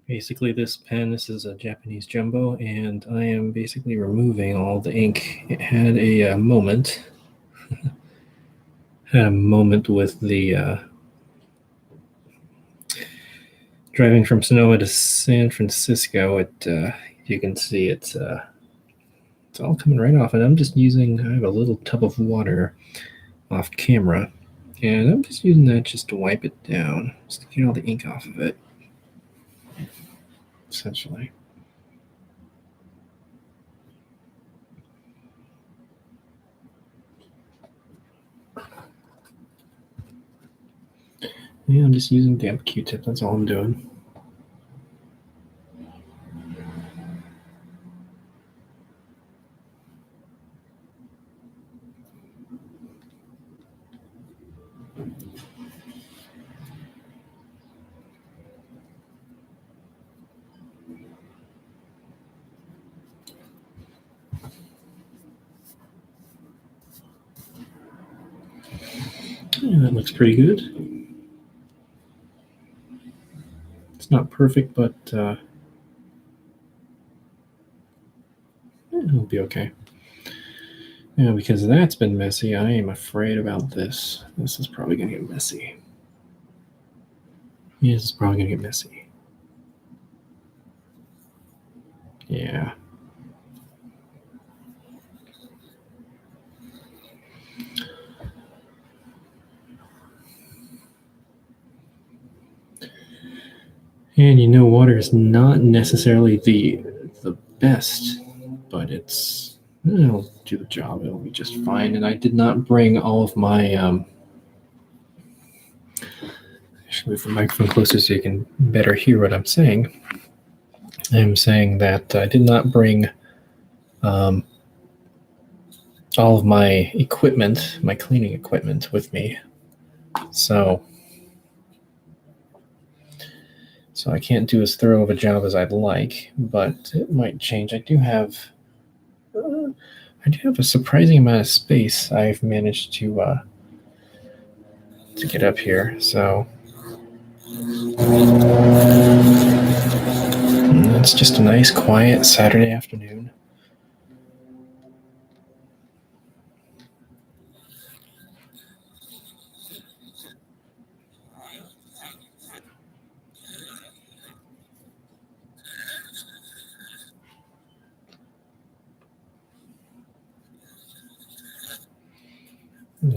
Basically, this is a Japanese jumbo, and I am basically removing all the ink. It had a moment. Had a moment with the driving from Sonoma to San Francisco. You can see it's all coming right off, and I have a little tub of water off camera, and I'm just using that just to wipe it down, just to get all the ink off of it, essentially. Yeah, I'm just using damp Q-tip, that's all I'm doing. Yeah, that looks pretty good. It's not perfect, but it'll be okay. Yeah, because that's been messy, I am afraid about this. This is probably going to get messy. Yeah, this is probably going to get messy. Yeah. And water is not necessarily the best, but it'll do the job. It'll be just fine. And I did not bring all of my I should move the microphone closer so you can better hear what I'm saying. I'm saying that I did not bring all of my equipment, my cleaning equipment, with me. So I can't do as thorough of a job as I'd like, but it might change. I do have a surprising amount of space I've managed to get up here. So it's just a nice, quiet Saturday afternoon.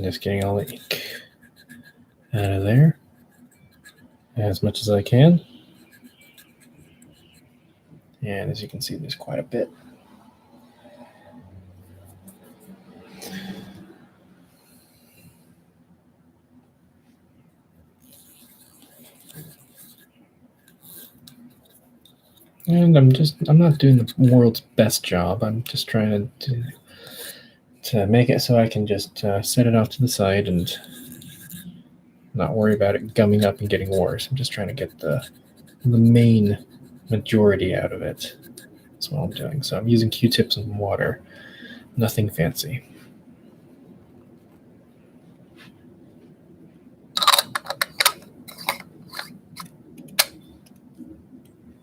Just getting all the ink out of there as much as I can. And as you can see, there's quite a bit. And I'm not doing the world's best job. I'm just trying to make it so I can just set it off to the side and not worry about it gumming up and getting worse. I'm just trying to get the main majority out of it. That's what I'm doing. So I'm using Q-tips and water. Nothing fancy.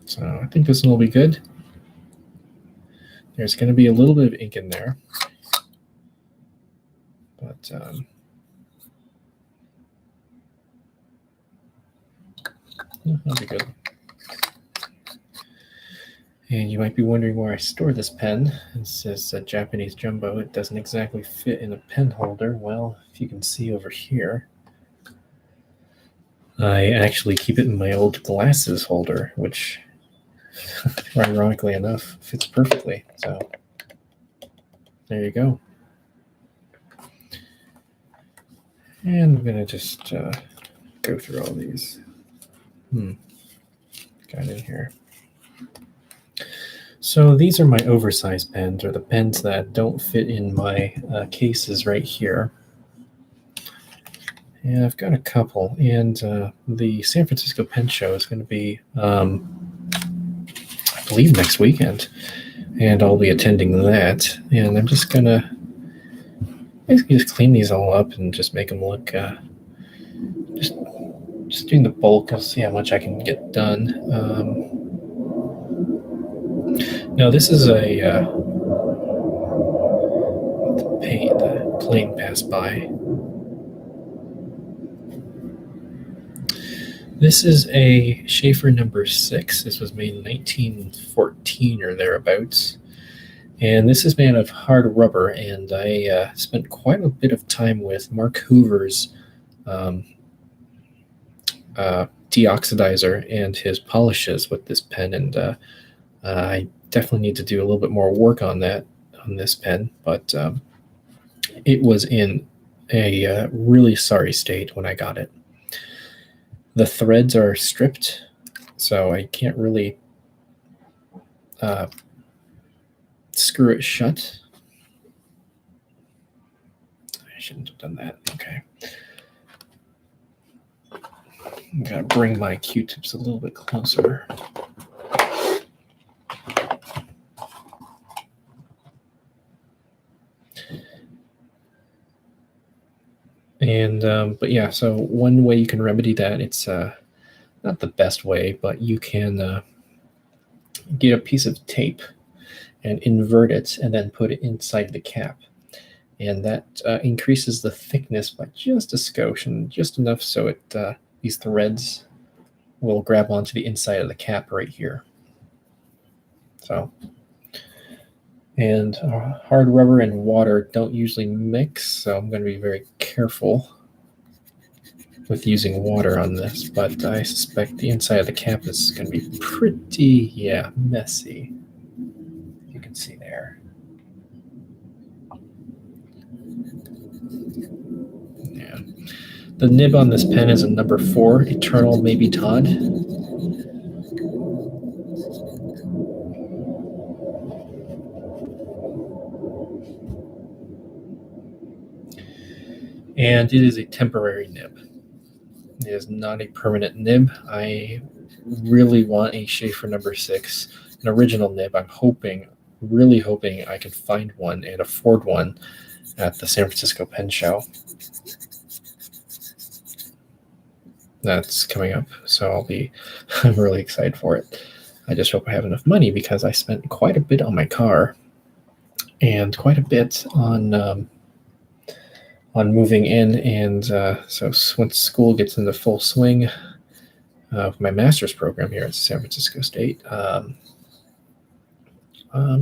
So I think this one will be good. There's going to be a little bit of ink in there, but that'll be good. And you might be wondering where I store this pen. It says Japanese jumbo. It doesn't exactly fit in a pen holder. Well, if you can see over here, I actually keep it in my old glasses holder, which ironically enough fits perfectly. So there you go. And I'm gonna just go through all these. Got in here. So these are my oversized pens, or the pens that don't fit in my cases right here. And I've got a couple, and the San Francisco Pen Show is going to be, I believe, next weekend, and I'll be attending that. And I'm just going to basically just clean these all up and just make them look, just doing the bulk. I'll see how much I can get done. Now this is the plane passed by. This is a Schaefer number 6. This was made in 1914 or thereabouts. And this is made out of hard rubber, and I spent quite a bit of time with Mark Hoover's deoxidizer and his polishes with this pen, and I definitely need to do a little bit more work on this pen, but it was in a really sorry state when I got it. The threads are stripped, so I can't really screw it shut. I shouldn't have done that. Okay. I'm going to bring my Q-tips a little bit closer. And, but yeah, so one way you can remedy that, it's not the best way, but you can get a piece of tape and invert it and then put it inside the cap. And that increases the thickness by just a skosh, and just enough so it these threads will grab onto the inside of the cap right here. So, and hard rubber and water don't usually mix, so I'm going to be very careful with using water on this, but I suspect the inside of the cap is going to be pretty, messy. You can see there. Yeah. The nib on this pen is a number 4, Eternal Maybe Todd. And it is a temporary nib. It is not a permanent nib. I really want a Schaefer number 6, an original nib. I'm really hoping I can find one and afford one at the San Francisco Pen Show. That's coming up, so I'm really excited for it. I just hope I have enough money, because I spent quite a bit on my car and quite a bit on moving in, and so once school gets into full swing of my master's program here at San Francisco State,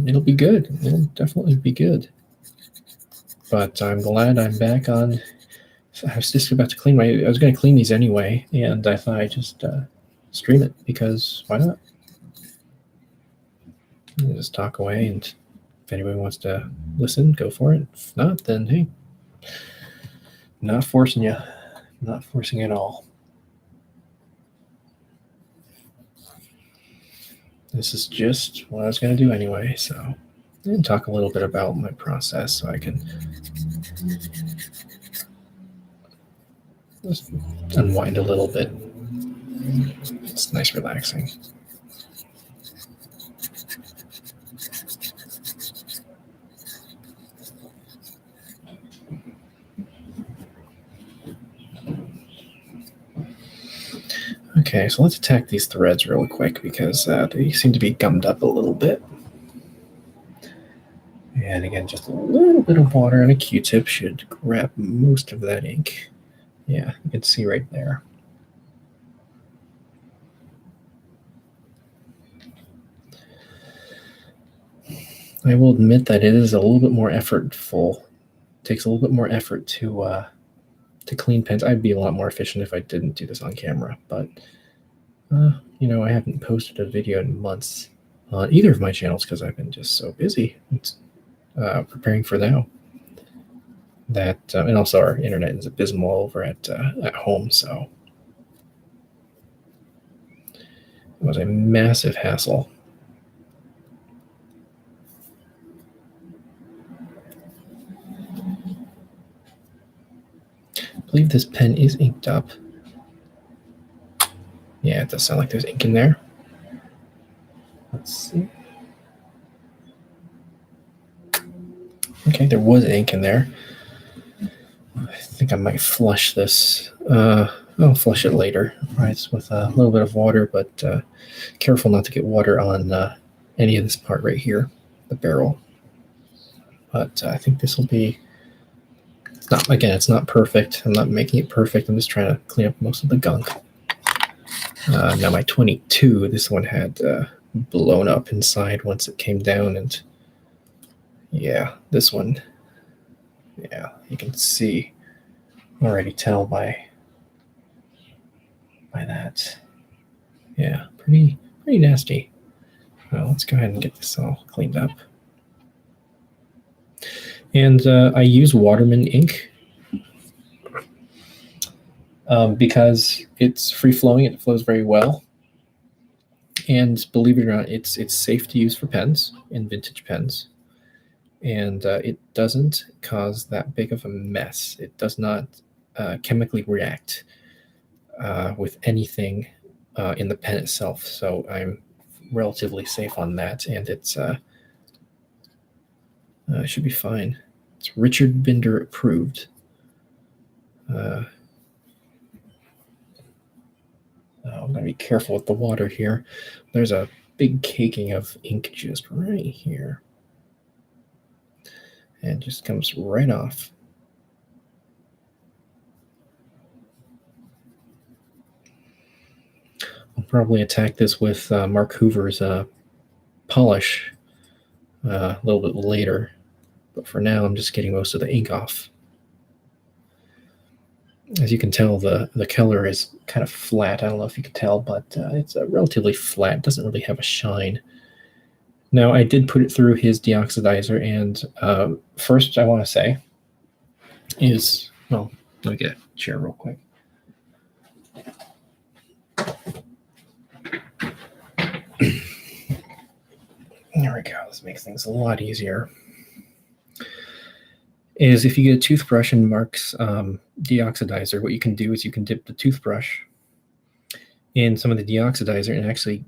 it'll be good. It'll definitely be good. But I'm glad I'm back on. I was just about to I was going to clean these anyway, and I thought I'd just stream it, because why not? You just talk away, and if anybody wants to listen, go for it. If not, then hey, not forcing you, not forcing at all. This is just what I was going to do anyway, so and talk a little bit about my process so I can just unwind a little bit. It's nice, relaxing. Okay, so let's attack these threads really quick, because they seem to be gummed up a little bit. And again, just a little bit of water and a Q-tip should grab most of that ink. Yeah, you can see right there. I will admit that it is a little bit more effortful. It takes a little bit more effort to clean pens. I'd be a lot more efficient if I didn't do this on camera, but I haven't posted a video in months on either of my channels, because I've been just so busy preparing for now. That and also our internet is abysmal over at home, so it was a massive hassle. I believe this pen is inked up. Yeah, it does sound like there's ink in there. Let's see. Okay, there was ink in there. I think I might flush this. I'll flush it later, right? With a little bit of water, but careful not to get water on any of this part right here, the barrel. But I think this will be, it's not perfect. I'm not making it perfect. I'm just trying to clean up most of the gunk. Now my 22, this one had blown up inside once it came down, and yeah, this one, yeah, you can see, already tell by that. Yeah, pretty nasty. Well, let's go ahead and get this all cleaned up. And I use Waterman ink because it's free flowing. It flows very well. And believe it or not, it's safe to use for pens and vintage pens. And it doesn't cause that big of a mess. It does not chemically react with anything in the pen itself. So I'm relatively safe on that, and it's should be fine. It's Richard Binder approved. I'm gonna be careful with the water here. There's a big caking of ink just right here, and just comes right off. I'll probably attack this with Mark Hoover's polish a little bit later, but for now I'm just getting most of the ink off. As you can tell, the color is kind of flat. I don't know if you can tell, but it's relatively flat. It doesn't really have a shine. Now, I did put it through his deoxidizer, and first I want to say is, well, let me get a chair real quick. There we go. This makes things a lot easier. Is if you get a toothbrush and Mark's deoxidizer, what you can do is you can dip the toothbrush in some of the deoxidizer and actually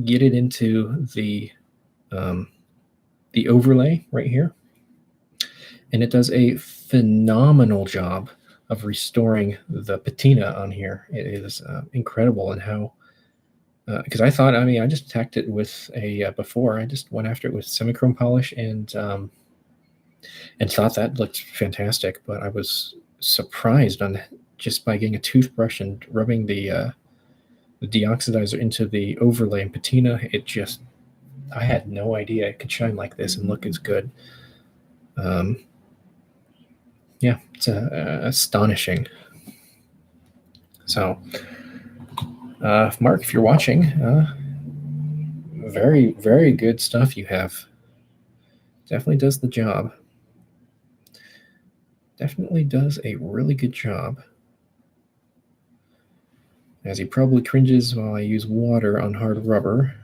get it into the overlay right here. And it does a phenomenal job of restoring the patina on here. It is incredible in how, because I thought, I just attacked it with a, before, I just went after it with semichrome polish and thought that looked fantastic, but I was surprised on just by getting a toothbrush and rubbing the deoxidizer into the overlay and patina. It just, I had no idea it could shine like this and look as good. Yeah, it's astonishing. So, Mark, if you're watching, very, very good stuff you have. Definitely does the job. Definitely does a really good job. As he probably cringes while I use water on hard rubber.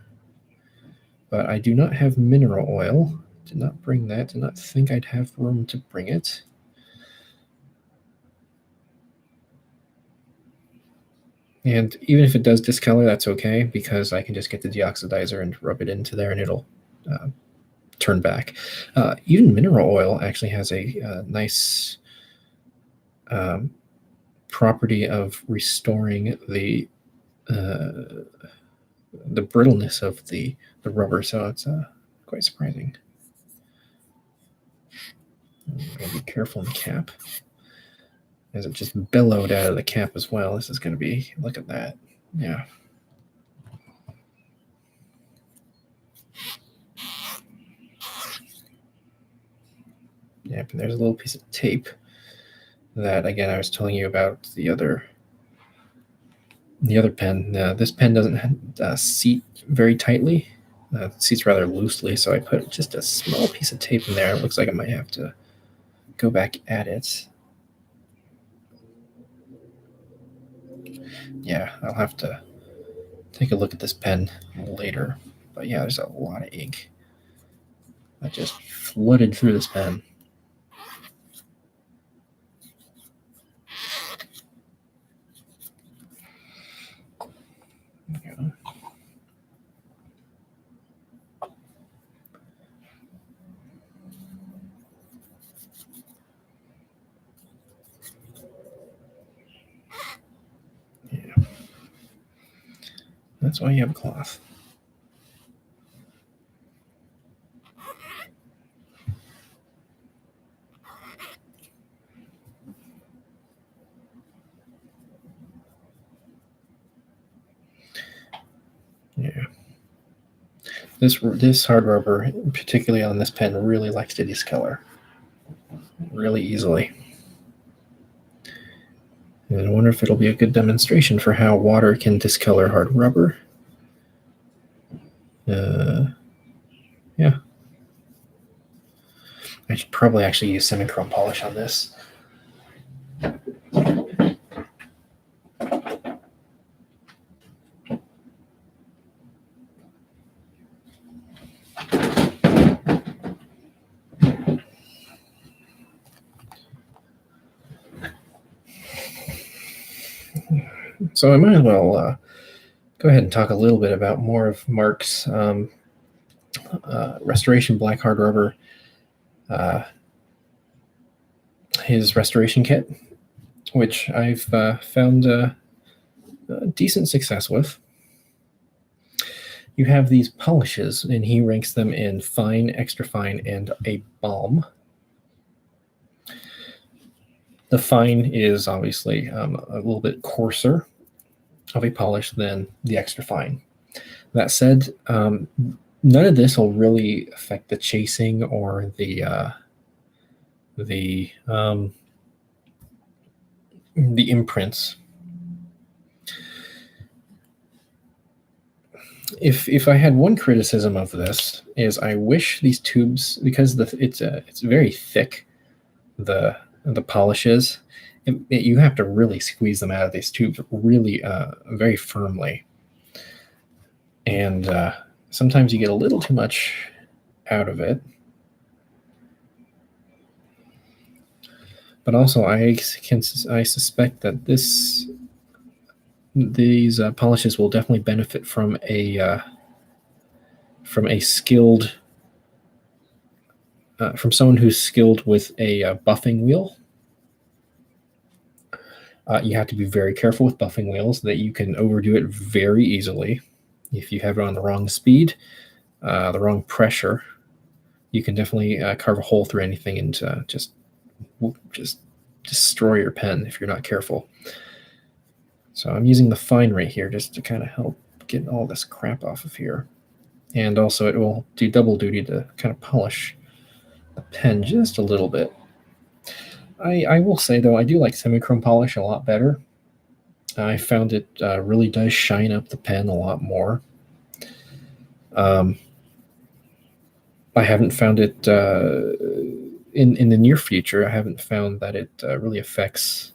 But I do not have mineral oil. Did not bring that. Did not think I'd have room to bring it. And even if it does discolor, that's okay, because I can just get the deoxidizer and rub it into there and it'll turn back. Even mineral oil actually has a nice property of restoring the brittleness of the rubber, so it's quite surprising. I'm going to be careful in the cap, as it just bellowed out of the cap as well. This is going to be, look at that. Yeah. Yep, and there's a little piece of tape that, again, I was telling you about the other pen. This pen doesn't seat very tightly. It seats rather loosely, so I put just a small piece of tape in there. It looks like I might have to go back at it. Yeah, I'll have to take a look at this pen later. But yeah, there's a lot of ink that just flooded through this pen. Yeah. That's why you have a cloth. This hard rubber, particularly on this pen, really likes to discolor really easily. And I wonder if it'll be a good demonstration for how water can discolor hard rubber. Yeah. I should probably actually use semichrome polish on this. So I might as well go ahead and talk a little bit about more of Mark's restoration black hard rubber, his restoration kit, which I've found decent success with. You have these polishes, and he ranks them in fine, extra fine, and a balm. The fine is obviously a little bit coarser of a polish than the extra fine. That said, none of this will really affect the chasing or the imprints. If I had one criticism of this, is I wish these tubes, because it's very thick, the polish is, you have to really squeeze them out of these tubes really very firmly, and sometimes you get a little too much out of it. But also, I suspect that these polishes will definitely benefit from a skilled from someone who's skilled with a buffing wheel. You have to be very careful with buffing wheels, that you can overdo it very easily. If you have it on the wrong speed, the wrong pressure, you can definitely carve a hole through anything and just destroy your pen if you're not careful. So I'm using the fine right here just to kind of help get all this crap off of here. And also it will do double duty to kind of polish the pen just a little bit. I will say, though, I do like semichrome polish a lot better. I found it really does shine up the pen a lot more. I haven't found it in the near future. I haven't found that it really affects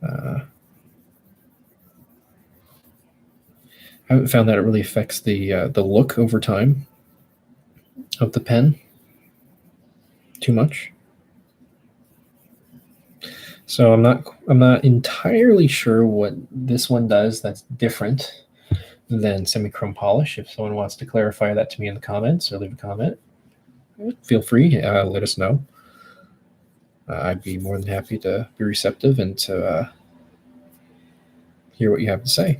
the look over time of the pen too much. So I'm not entirely sure what this one does that's different than semichrome polish. If someone wants to clarify that to me in the comments or leave a comment, feel free, let us know. I'd be more than happy to be receptive and to hear what you have to say.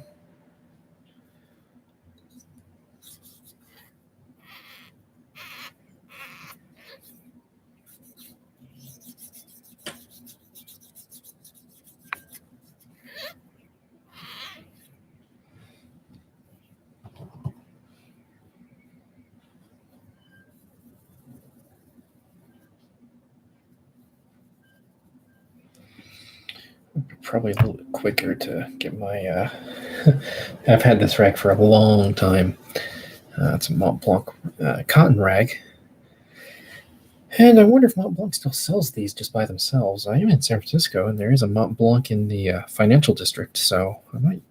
Probably a little bit quicker to get my I've had this rag for a long time. It's a Mont Blanc cotton rag, and I wonder if Mont Blanc still sells these just by themselves. I am in San Francisco, and there is a Mont Blanc in the financial district, so I might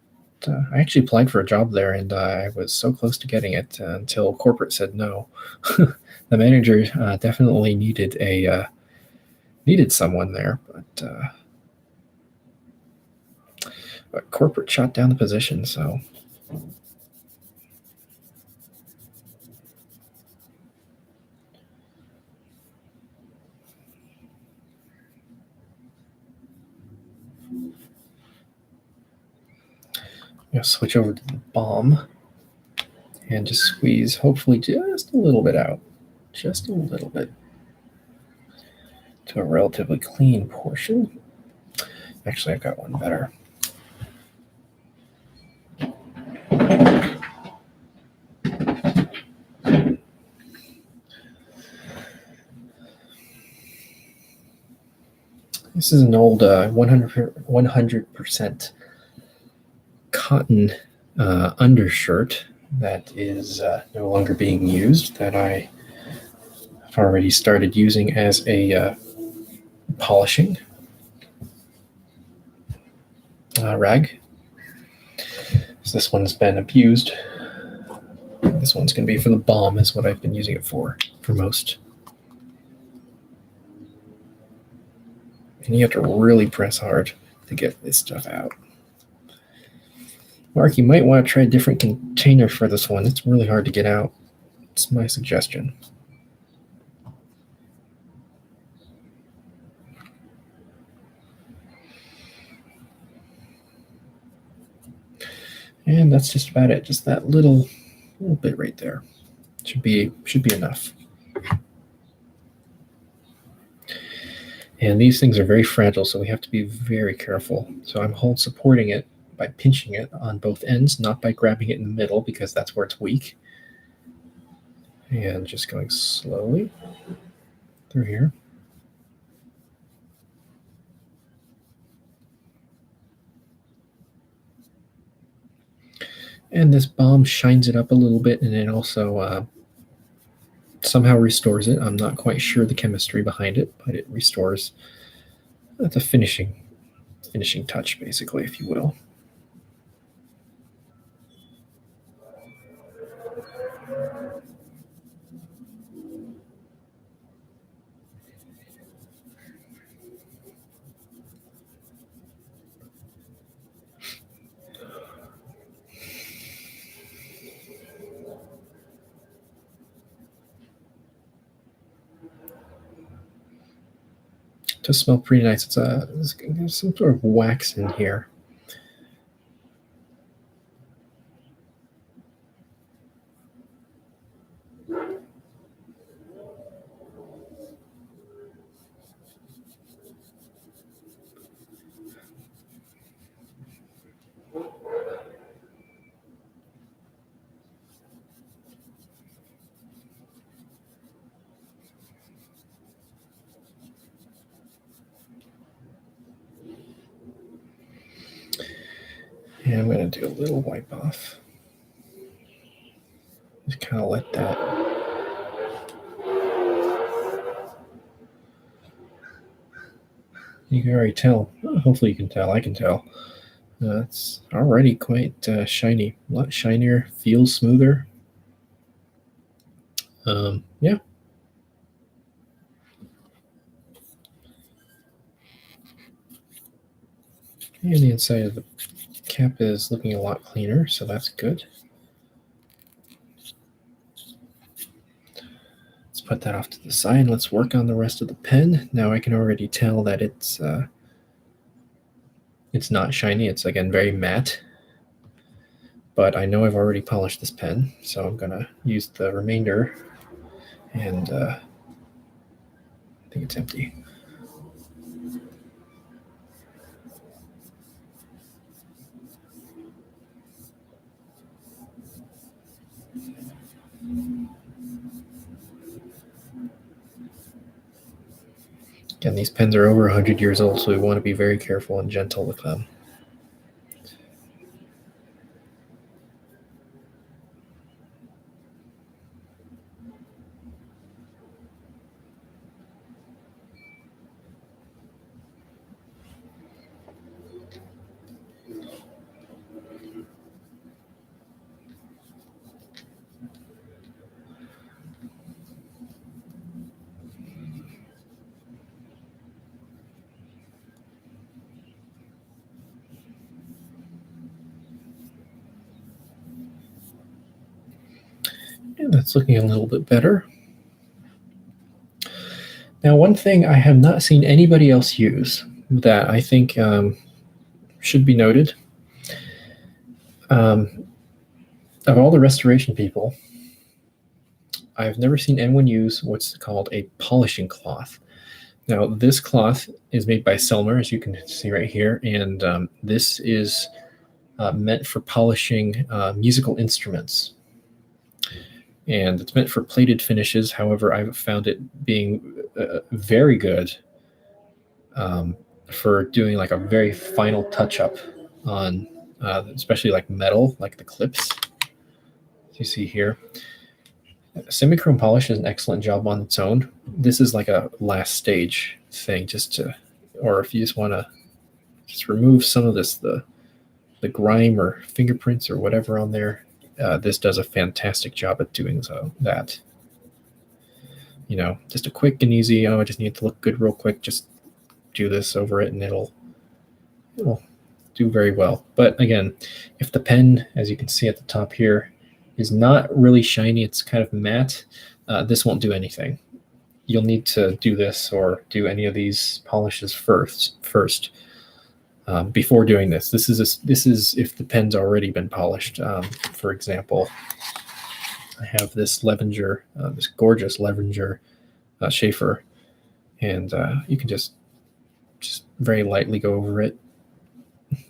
I actually applied for a job there, and I was so close to getting it until corporate said no. The manager definitely needed someone there, but corporate shot down the position. So I'm gonna switch over to the balm and just squeeze, hopefully just a little bit out, just a little bit, to a relatively clean portion. Actually, I've got one better. This is an old 100% cotton undershirt that is no longer being used, that I have already started using as a polishing rag. So this one's been abused. This one's going to be for the balm, is what I've been using it for most. And you have to really press hard to get this stuff out. Mark, you might want to try a different container for this one. It's really hard to get out. It's my suggestion. And that's just about it. Just that little bit right there. Should be enough. And these things are very fragile, so we have to be very careful. So I'm supporting it by pinching it on both ends, not by grabbing it in the middle, because that's where it's weak. And just going slowly through here. And this balm shines it up a little bit, and it also somehow restores it. I'm not quite sure the chemistry behind it, but it restores the finishing touch, basically, if you will. It does smell pretty nice. There's some sort of wax in here. And I'm going to do a little wipe off. Just kind of let that. You can already tell. Hopefully you can tell. I can tell. It's already quite shiny. A lot shinier. Feels smoother. Yeah. And the inside of the cap is looking a lot cleaner, so that's good. Let's put that off to the side. Let's work on the rest of the pen. Now I can already tell that it's not shiny. It's, again, very matte. But I know I've already polished this pen, so I'm going to use the remainder. And I think it's empty. Again, these pens are over 100 years old, so we want to be very careful and gentle with them. And that's looking a little bit better. Now, one thing I have not seen anybody else use that I think should be noted, of all the restoration people, I've never seen anyone use what's called a polishing cloth. Now, this cloth is made by Selmer, as you can see right here, and this is meant for polishing musical instruments. And it's meant for plated finishes. However, I've found it being very good for doing like a very final touch up on, especially like metal, like the clips. As you see here, semichrome polish is an excellent job on its own. This is like a last stage thing, just to, or if you just want to just remove some of this, the grime or fingerprints or whatever on there. This does a fantastic job at doing that. You know, just a quick and easy. Oh, I just need to look good real quick. Just do this over it, and it'll do very well. But again, if the pen, as you can see at the top here, is not really shiny, it's kind of matte, this won't do anything. You'll need to do this or do any of these polishes first before doing this. This is if the pen's already been polished. For example, I have this Levenger, this gorgeous Levenger Schaefer, and you can just very lightly go over it.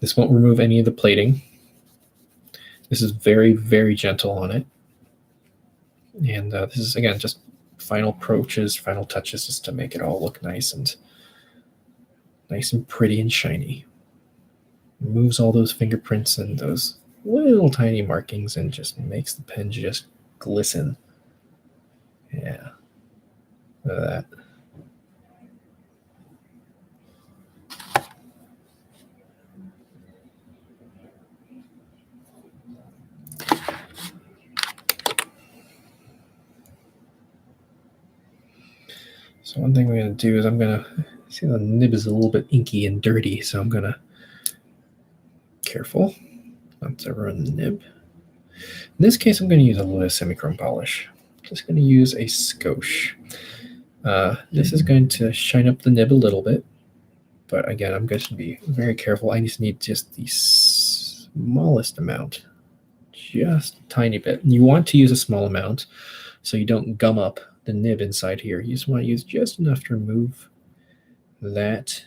This won't remove any of the plating. This is very, very gentle on it. And this is, again, just final approaches, final touches, just to make it all look nice and pretty and shiny. Removes all those fingerprints and those little tiny markings and just makes the pen just glisten. Yeah. Look at that. So one thing we're going to do is I'm going to see the nib is a little bit inky and dirty, so I'm going to careful not to ruin the nib. In this case, I'm going to use a little bit of semichrome polish. I'm just going to use a skosh. This is going to shine up the nib a little bit, but again, I'm going to be very careful. I just need just the smallest amount, just a tiny bit. You want to use a small amount so you don't gum up the nib inside here. You just want to use just enough to remove that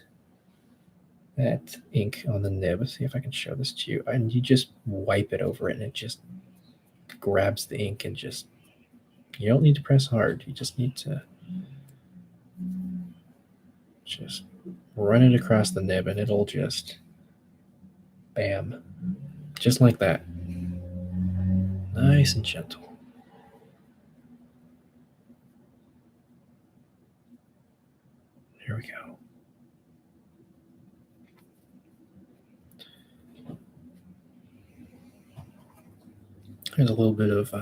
ink on the nib. Let's see if I can show this to you. And you just wipe it over it, and it just grabs the ink, and just, you don't need to press hard. You just need to just run it across the nib, and it'll just, bam, just like that. Nice and gentle. Here we go. There's a little bit of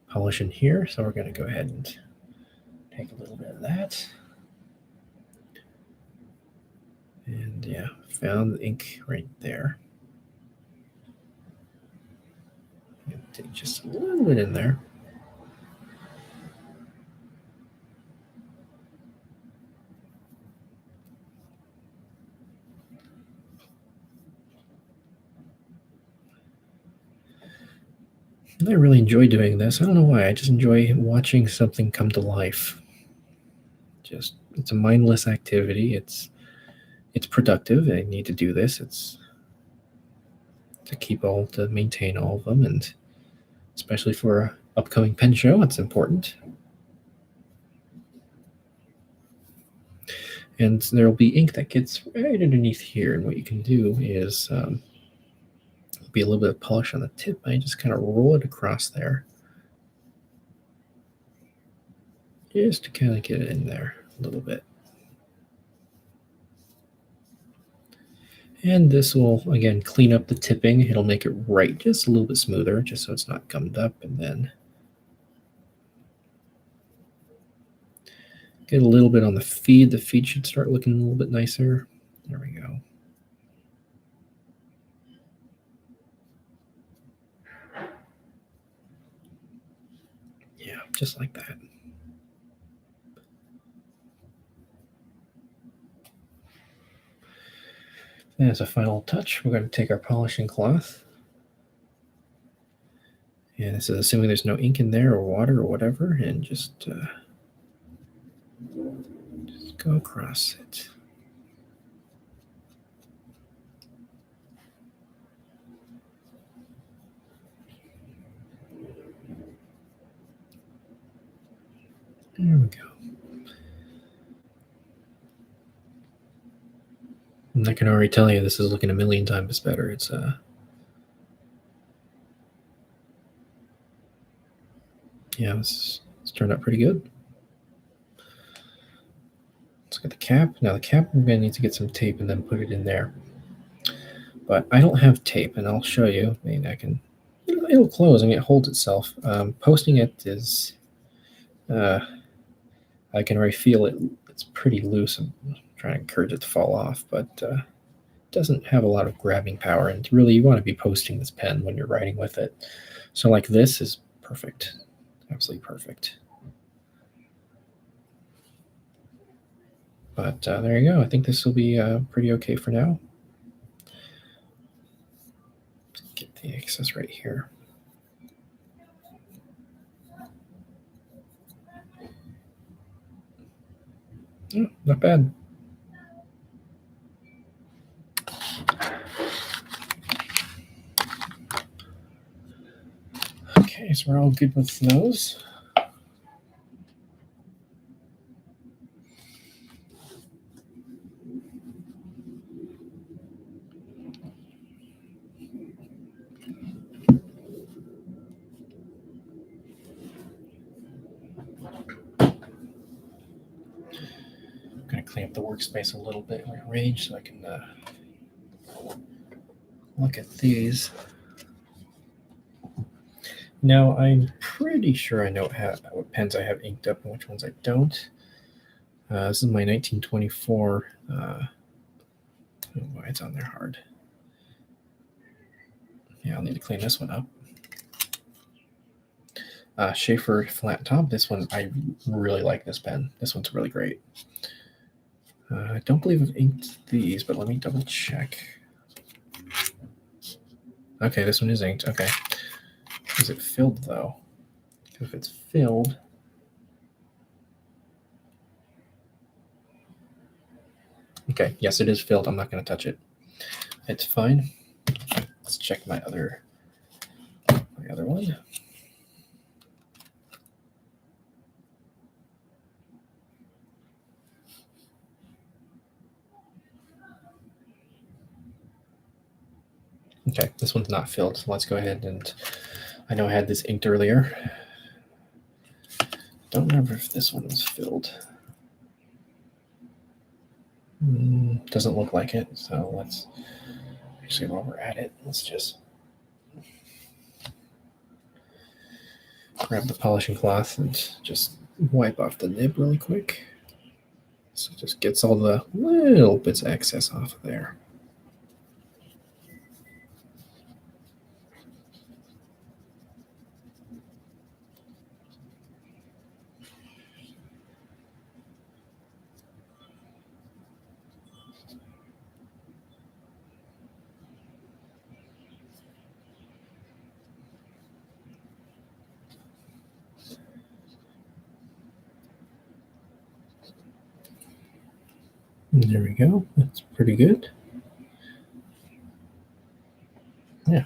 polish in here, so we're going to go ahead and take a little bit of that. And yeah, found the ink right there. Take just a little bit in there. I really enjoy doing this. I don't know why. I just enjoy watching something come to life. Just, it's a mindless activity. It's productive. I need to do this. It's to maintain all of them, and especially for an upcoming pen show, it's important. And there will be ink that gets right underneath here, and what you can do is be a little bit of polish on the tip. I just kind of roll it across there, just to kind of get it in there a little bit. And this will, again, clean up the tipping. It'll make it right just a little bit smoother, just so it's not gummed up. And then get a little bit on the feed. The feed should start looking a little bit nicer. There we go. Yeah, just like that. And as a final touch, we're going to take our polishing cloth. And this is assuming there's no ink in there or water or whatever, and just go across it. There we go. And I can already tell you this is looking a million times better. It's yeah, it's turned out pretty good. Let's get the cap. Now the cap, I'm gonna need to get some tape and then put it in there. But I don't have tape, and I'll show you. I mean, I can. It'll close. I mean, it holds itself. Posting it is. I can already feel it. It's pretty loose. I'm trying to encourage it to fall off, but it doesn't have a lot of grabbing power. And really, you want to be posting this pen when you're writing with it. So, like this is perfect, absolutely perfect. But there you go. I think this will be pretty okay for now. Get the excess right here. Oh, not bad. Okay, so we're all good with those. I'm going to clean up the workspace a little bit in Rage so I can look at these. Now, I'm pretty sure I know what pens I have inked up and which ones I don't. This is my 1924. Oh, why it's on there hard. Yeah, I'll need to clean this one up. Schaefer flat top. This one, I really like this pen. This one's really great. I don't believe I've inked these, but let me double check. Okay, this one is inked. Okay. Is it filled, though? If it's filled... Okay, yes, it is filled. I'm not going to touch it. It's fine. Let's check my other one. Okay, this one's not filled, so let's go ahead and... I know I had this inked earlier. Don't remember if this one was filled. Doesn't look like it, so let's... Actually, while we're at it, let's just grab the polishing cloth and just wipe off the nib really quick. So it just gets all the little bits of excess off of there. And there we go. That's pretty good. Yeah.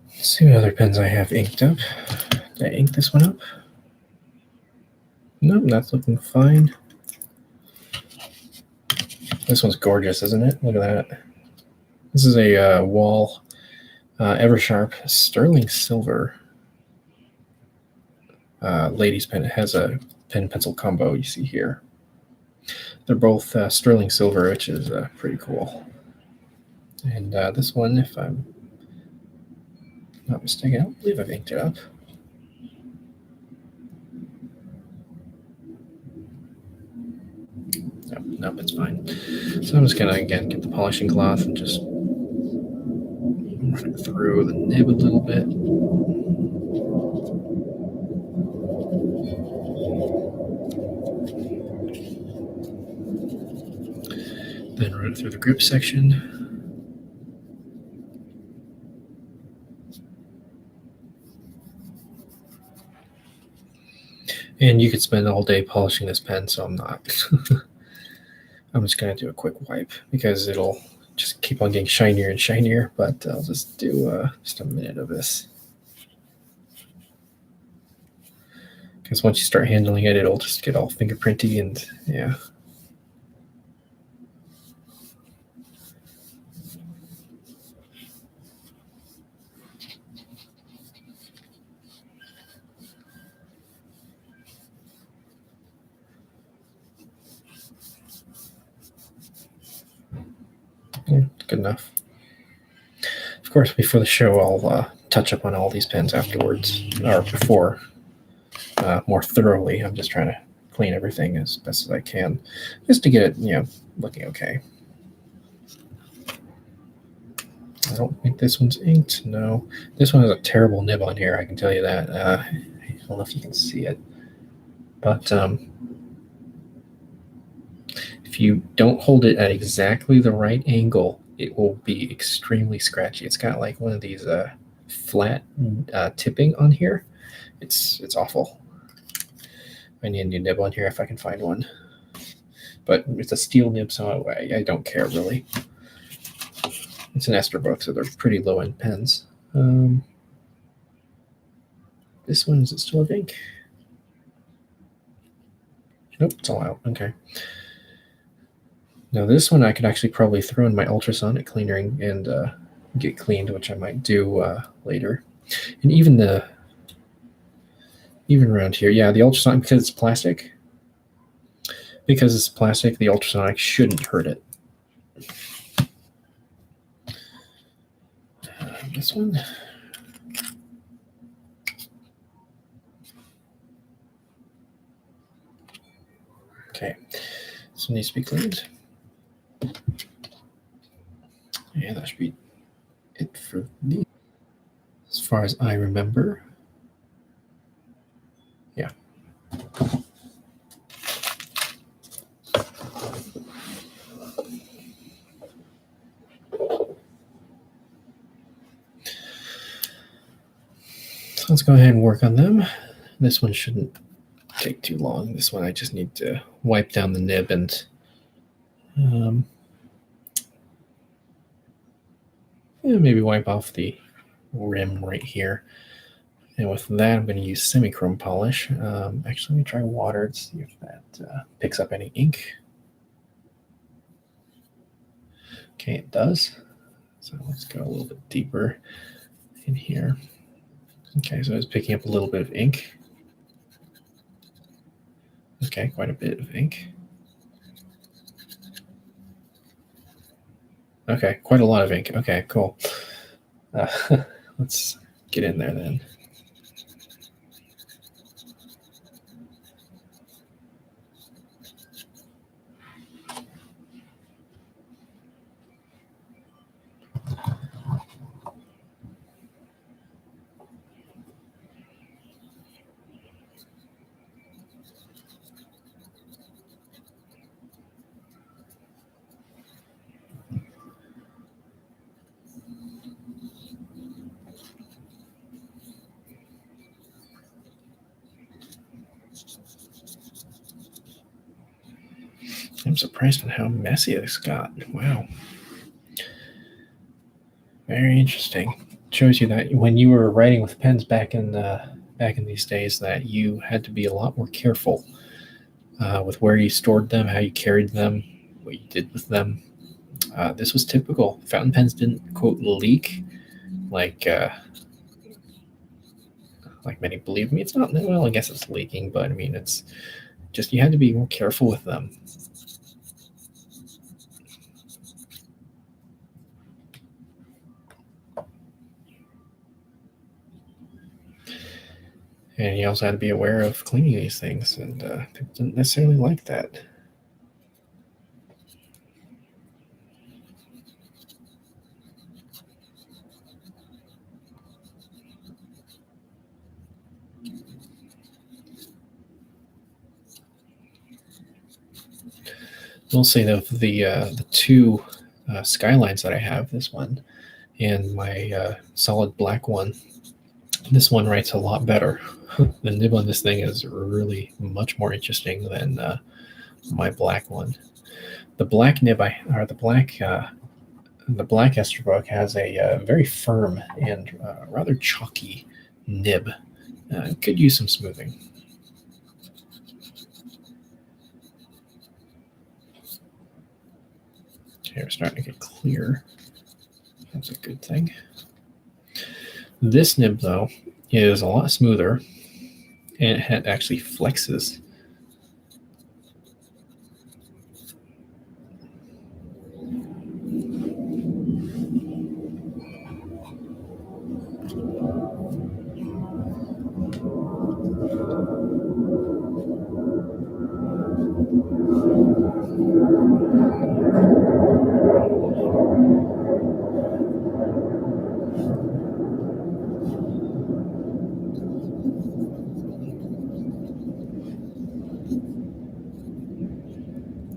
Let's see what other pens I have inked up. Did I ink this one up? Nope, that's looking fine. This one's gorgeous, isn't it? Look at that. This is a Wahl Eversharp Sterling Silver ladies pen. It has a pen-pencil combo you see here. They're both sterling silver, which is pretty cool. And this one, if I'm not mistaken, I don't believe I've inked it up. Nope, it's fine. So I'm just going to, again, get the polishing cloth and just run it through the nib a little bit. Then run it through the grip section. And you could spend all day polishing this pen, so I'm not. I'm just going to do a quick wipe because it'll just keep on getting shinier and shinier, but I'll just do just a minute of this. Because once you start handling it, it'll just get all fingerprinty and yeah. Yeah, good enough. Of course, before the show, I'll touch up on all these pens afterwards, or before, more thoroughly. I'm just trying to clean everything as best as I can, just to get it, looking okay. I don't think this one's inked. No, this one has a terrible nib on here. I can tell you that. I don't know if you can see it, but if you don't hold it at exactly the right angle, it will be extremely scratchy. It's got like one of these flat tipping on here. It's awful. I need a new nib on here if I can find one. But it's a steel nib, so I don't care really. It's an Esterbrook, so they're pretty low-end pens. This one, is it still have ink? Nope, it's all out. Okay. Now this one I could actually probably throw in my ultrasonic cleaner and get cleaned, which I might do later. And even around here, yeah, the ultrasonic, because it's plastic. Because it's plastic, the ultrasonic shouldn't hurt it. This one. Okay, this one needs to be cleaned. Yeah, that should be it for me. As far as I remember. Yeah. So let's go ahead and work on them. This one shouldn't take too long. This one I just need to wipe down the nib and maybe wipe off the rim right here. And with that, I'm going to use semi-chrome polish. Actually, let me try water to see if that picks up any ink. Okay, it does. So let's go a little bit deeper in here. Okay, so it's picking up a little bit of ink. Okay, quite a bit of ink. Okay, quite a lot of ink. Okay, cool. Let's get in there then. I'm surprised at how messy this got. Wow. Very interesting. It shows you that when you were writing with pens back in these days, that you had to be a lot more careful with where you stored them, how you carried them, what you did with them. This was typical. Fountain pens didn't, quote, leak like many believe me. It's not, well, I guess it's leaking, but I mean, it's just, you had to be more careful with them. And you also had to be aware of cleaning these things, and people didn't necessarily like that. We'll say that the two Skylines that I have, this one and my solid black one, this one writes a lot better. The nib on this thing is really much more interesting than my black one. The black nib, the black The Black Esterbrook has a very firm and rather chalky nib. Could use some smoothing. Okay, we're starting to get clear. That's a good thing. This nib, though, is a lot smoother, and it actually flexes.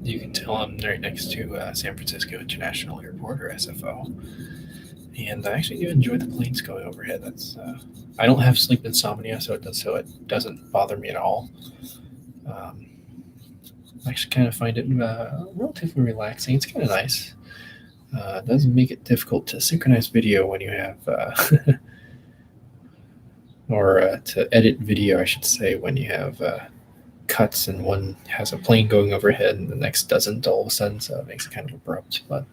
You can tell I'm right next to San Francisco International Airport, or SFO, and I actually do enjoy the planes going overhead. That's I don't have sleep insomnia, so it doesn't bother me at all. I actually kind of find it relatively relaxing. It's kind of nice. It doesn't make it difficult to synchronize video when you have, or to edit video, I should say, when you have cuts and one has a plane going overhead and the next doesn't all of a sudden, so it makes it kind of abrupt. But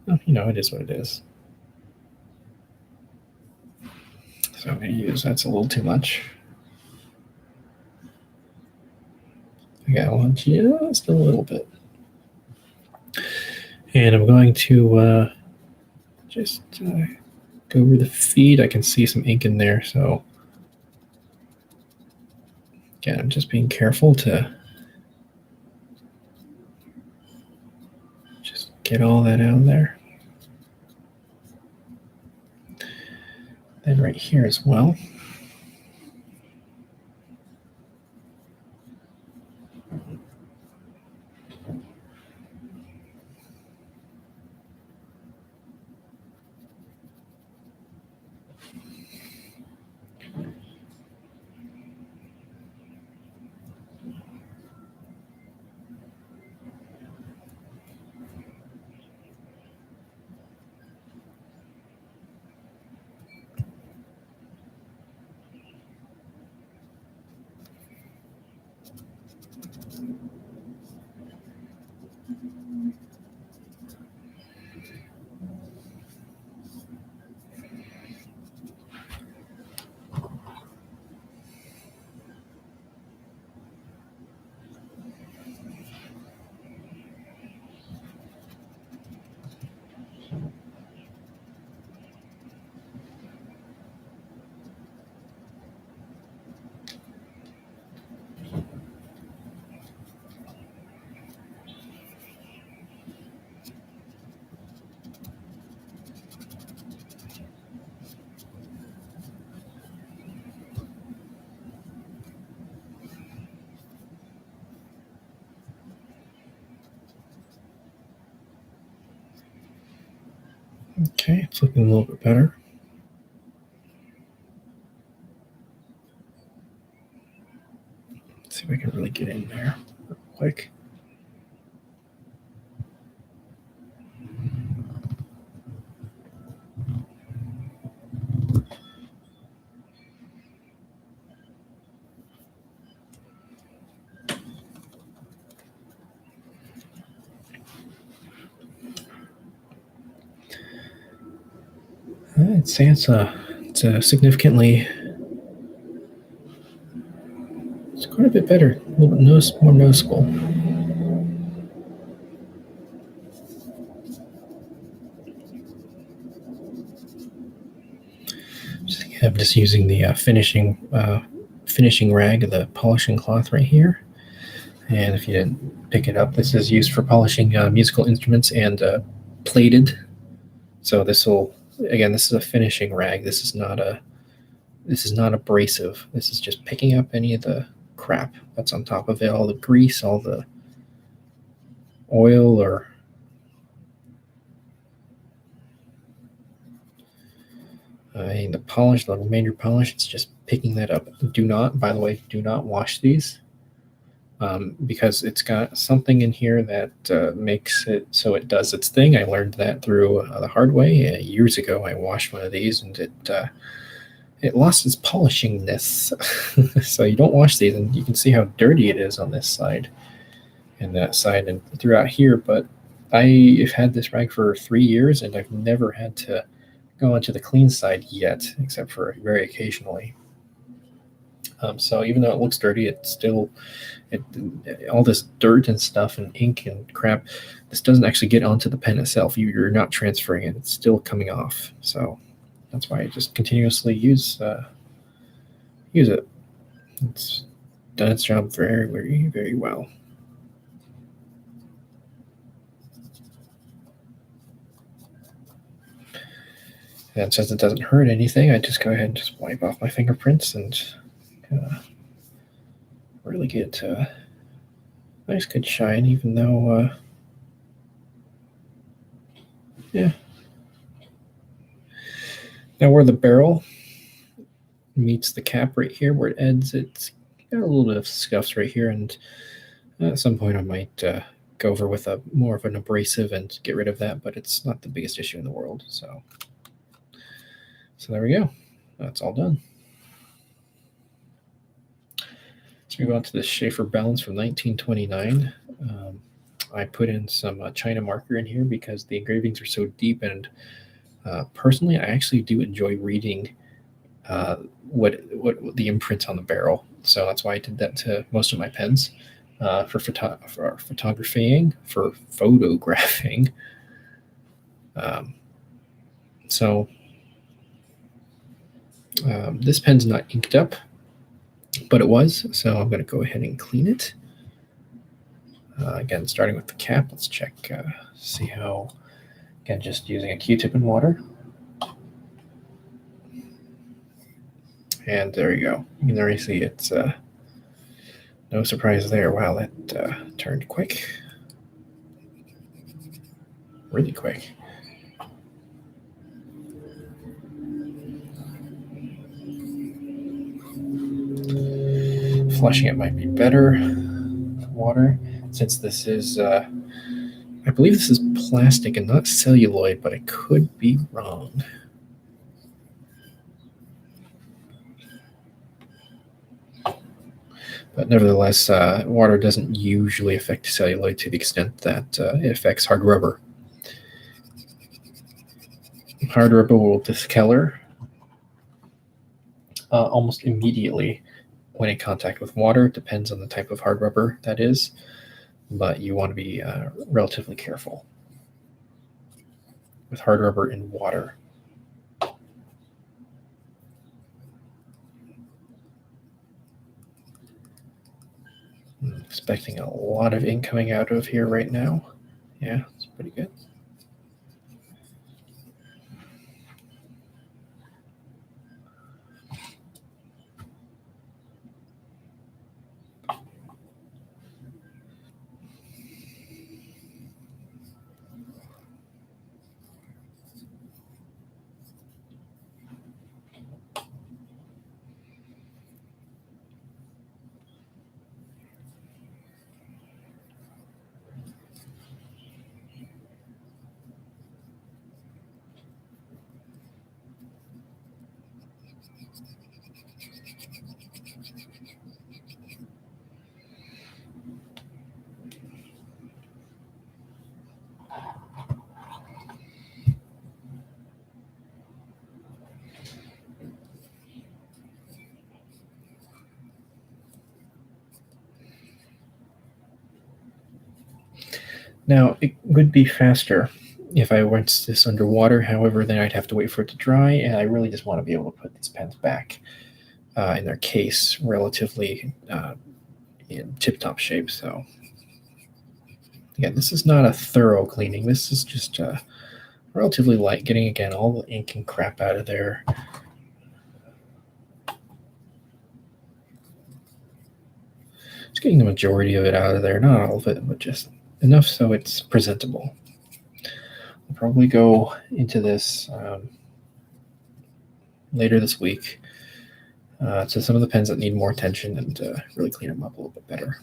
it is what it is. So I'm going to use that's a little too much. I got one just a little bit. And I'm going to just go over the feed. I can see some ink in there, so again, I'm just being careful to just get all that out there. Then right here as well. Okay, it's looking a little bit better. Let's see if I can really get in there real quick. I'd say it's significantly, it's quite a bit better, a little bit more noticeable. I'm just using the finishing rag, the polishing cloth right here. And if you didn't pick it up, this is used for polishing musical instruments and plated. So this is a finishing rag. This is not abrasive. This is just picking up any of the crap that's on top of it, all the grease, all the oil, or the polish, the remainder polish. It's just picking that up. By the way, do not wash these. because it's got something in here that makes it so it does its thing. I learned that through the hard way. Years ago, I washed one of these and it lost its polishingness. So you don't wash these, and you can see how dirty it is on this side and that side and throughout here. But I've had this rag for 3 years, and I've never had to go onto the clean side yet, except for very occasionally. So even though it looks dirty, it's still all this dirt and stuff and ink and crap. This doesn't actually get onto the pen itself. You're not transferring it; it's still coming off. So that's why I just continuously use it. It's done its job very, very, very well. And since it doesn't hurt anything, I just go ahead and just wipe off my fingerprints and really get a nice good shine, even though, yeah. Now where the barrel meets the cap right here, where it ends, it's got a little bit of scuffs right here, and at some point I might go over with a more of an abrasive and get rid of that, but it's not the biggest issue in the world. So there we go. That's all done. Let's move on to the Schaefer Balance from 1929. I put in some China marker in here because the engravings are so deep, and personally, I actually do enjoy reading what the imprints on the barrel. So that's why I did that to most of my pens for photographing, for photographing. This pen's not inked up, but it was, so I'm going to go ahead and clean it. Again, starting with the cap, let's check, see how, again, just using a Q-tip and water. And there you go. You can already see it's no surprise there. Wow, that turned quick. Really quick. Flushing it might be better with water, since this is, I believe this is plastic and not celluloid, but I could be wrong. But nevertheless, water doesn't usually affect celluloid to the extent that it affects hard rubber. Hard rubber will discolor almost immediately when in contact with water. It depends on the type of hard rubber that is, but you want to be relatively careful with hard rubber in water. I'm expecting a lot of ink coming out of here right now. Yeah, it's pretty good. Now, it would be faster if I went this underwater. However, then I'd have to wait for it to dry, and I really just want to be able to put these pens back in their case relatively in tip-top shape. So again, this is not a thorough cleaning. This is just relatively light, getting, again, all the ink and crap out of there. Just getting the majority of it out of there, not all of it, but just enough so it's presentable. I'll probably go into this later this week to some of the pens that need more attention and really clean them up a little bit better.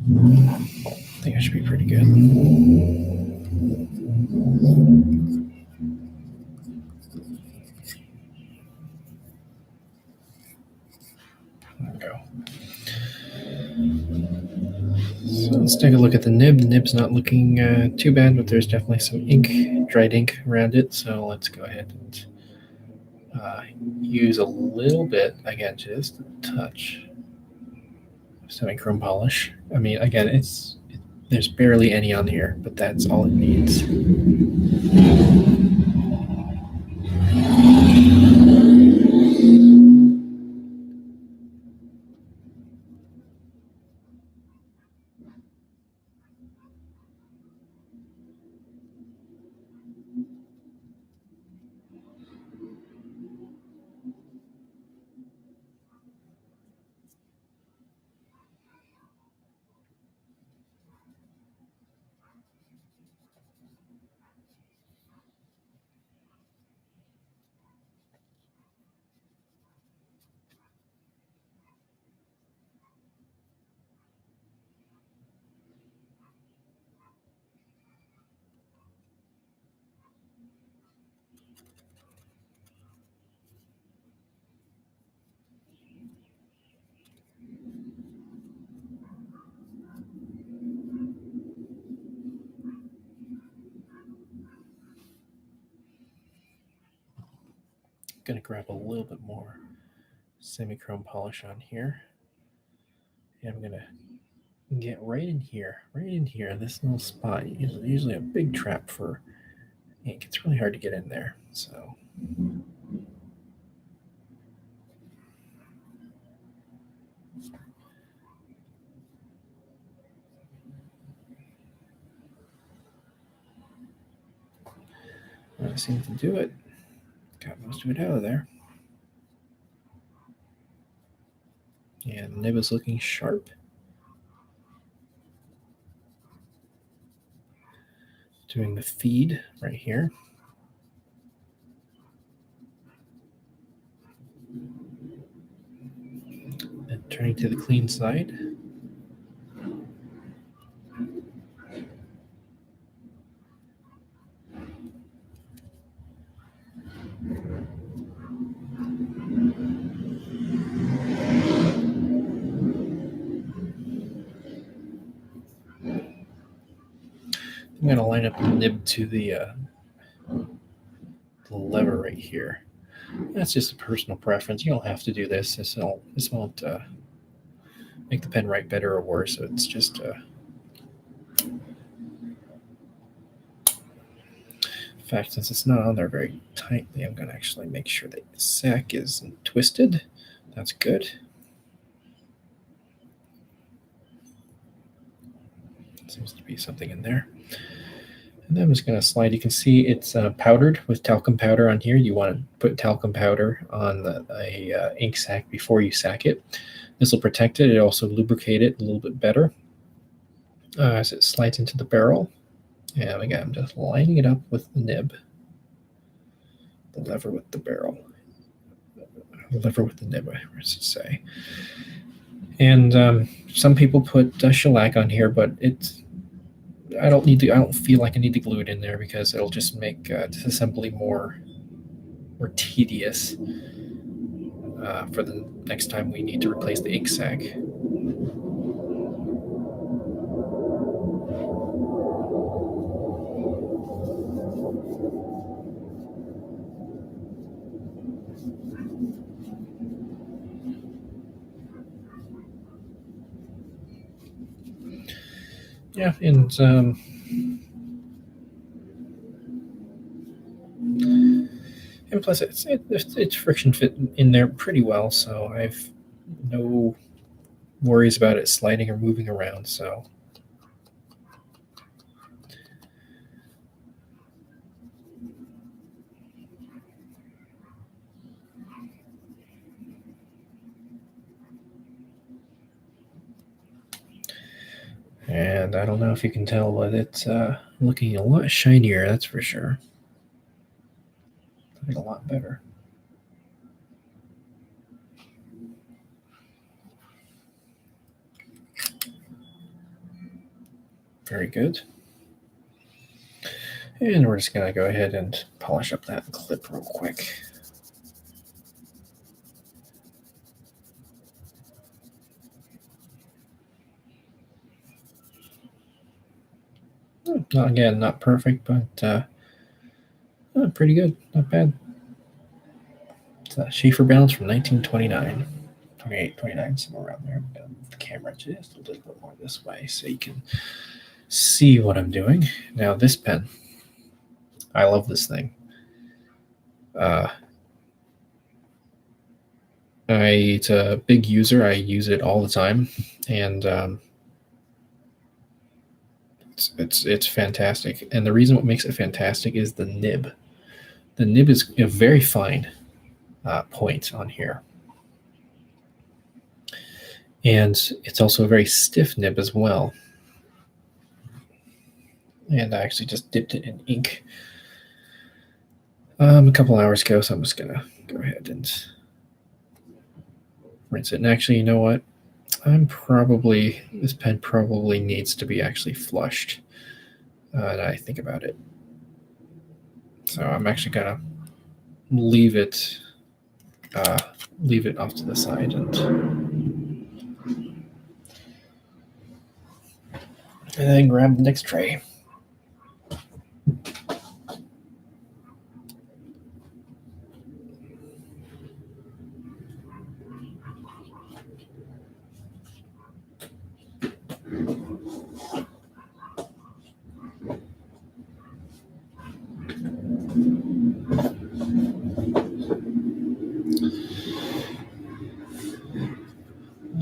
I think I should be pretty good. There we go. So let's take a look at the nib. The nib's not looking too bad, but there's definitely some ink, dried ink around it. So let's go ahead and use a little bit, again, just a touch of semi-chrome polish. I mean, again, there's barely any on here, but that's all it needs. Gonna grab a little bit more semi-chrome polish on here, and I'm gonna get right in here, this little spot. Usually a big trap for ink. It's really hard to get in there. So that seems to do it. Got most of it out of there. And the nib is looking sharp. Doing the feed right here. And turning to the clean side. I'm going to line up the nib to the lever right here. That's just a personal preference. You don't have to do this. This won't make the pen write better or worse. So it's just in fact, since it's not on there very tightly, I'm going to actually make sure that the sac isn't twisted. That's good. Seems to be something in there. And then I'm just going to slide. You can see it's powdered with talcum powder on here. You want to put talcum powder on a ink sac before you sac it. This will protect it. It also lubricate it a little bit better as it slides into the barrel. And again, I'm just lining it up with the nib, the lever with the barrel, the lever with the nib, I should say. And some people put shellac on here, but I don't feel like I need to glue it in there because it'll just make disassembly more tedious for the next time we need to replace the ink sac. Yeah, and plus it's friction fit in there pretty well, so I've no worries about it sliding or moving around. So and I don't know if you can tell, but it's looking a lot shinier, that's for sure. Looking a lot better. Very good. And we're just going to go ahead and polish up that clip real quick. Again, not perfect, but pretty good. Not bad. It's a Schaefer balance from 1929. 28, 29, somewhere around there. I'm going to move the camera just a little bit more this way so you can see what I'm doing. Now, this pen, I love this thing. It's a big user. I use it all the time, and it's fantastic. And the reason what makes it fantastic is the nib. The nib is a very fine point on here, and it's also a very stiff nib as well. And I actually just dipped it in ink a couple hours ago, so I'm just gonna go ahead and rinse it. And actually, you know what? This pen probably needs to be actually flushed. And I think about it. So I'm actually gonna leave it off to the side and then grab the next tray.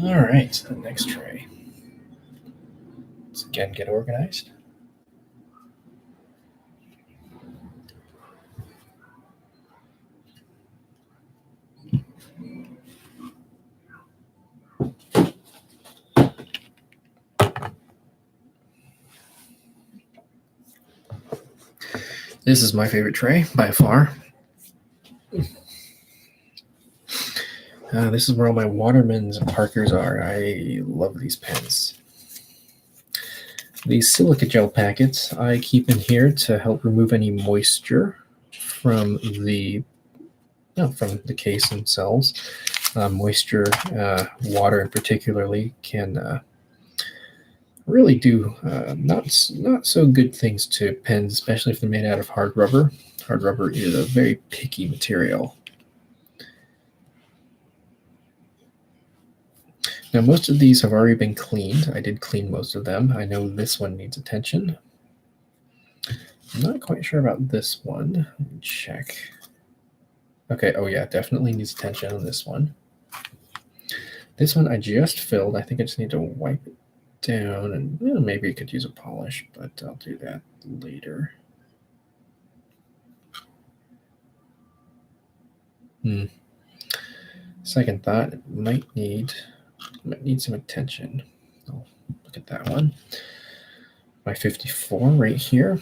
All right, the next tray. Let's again get organized. This is my favorite tray by far. This is where all my Watermans and Parkers are. I love these pens. These silica gel packets I keep in here to help remove any moisture from the case themselves. Moisture, water in particularly, can really do not so good things to pens, especially if they're made out of hard rubber. Hard rubber is a very picky material. Now, most of these have already been cleaned. I did clean most of them. I know this one needs attention. I'm not quite sure about this one. Let me check. Okay, oh yeah, definitely needs attention on this one. This one I just filled. I think I just need to wipe it down, and maybe it could use a polish, but I'll do that later. Second thought, it might need some attention. Oh, look at that one. My 54 right here.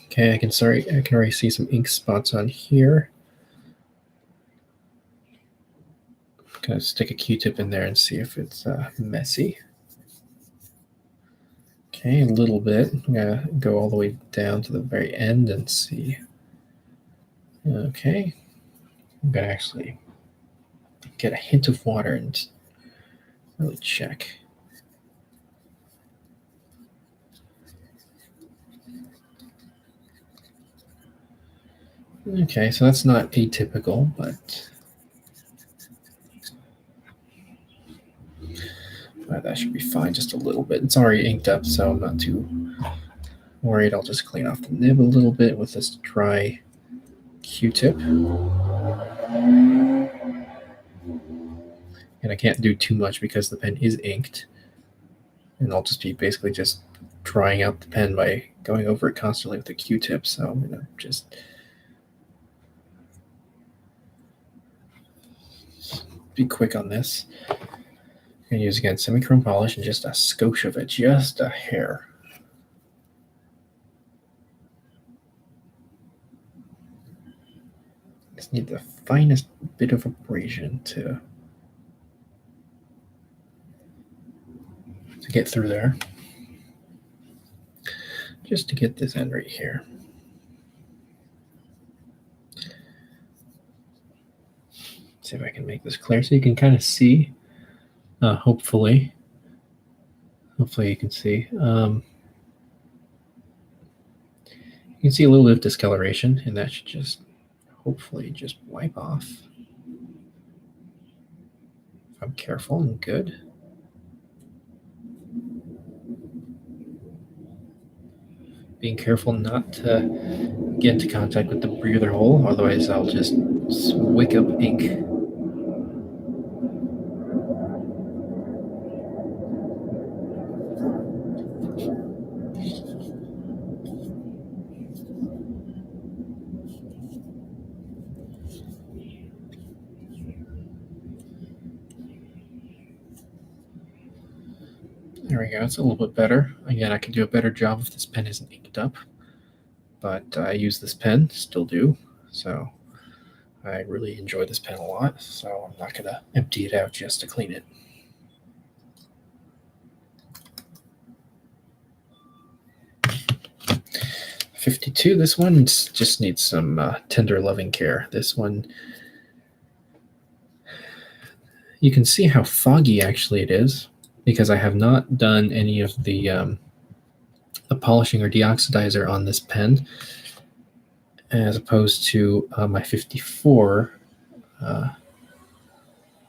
Okay, I can already see some ink spots on here. I'm gonna stick a Q-tip in there and see if it's messy. Okay, a little bit. I'm gonna go all the way down to the very end and see. Okay, I'm gonna actually get a hint of water and really check. Okay, so that's not atypical, but that should be fine. Just a little bit. It's already inked up, so I'm not too worried. I'll just clean off the nib a little bit with this dry Q-tip. And I can't do too much because the pen is inked. And I'll just be basically just drying out the pen by going over it constantly with the Q-tip. So I'm going to just be quick on this. I'm going to use, again, semi-chrome polish and just a skosh of it, just a hair. Just need the finest bit of abrasion to to get through there. Just to get this end right here. See if I can make this clear so you can kind of see. Hopefully you can see. You can see a little bit of discoloration, and that should just hopefully just wipe off. If I'm careful and good. Being careful not to get into contact with the breather hole, otherwise I'll just wick up ink. There we go, it's a little bit better. Again, I could do a better job if this pen isn't inked up, but I use this pen, still do, so I really enjoy this pen a lot, so I'm not going to empty it out just to clean it. .52, this one just needs some tender loving care. This one, you can see how foggy actually it is, because I have not done any of the polishing or deoxidizer on this pen, as opposed to my 54. I'm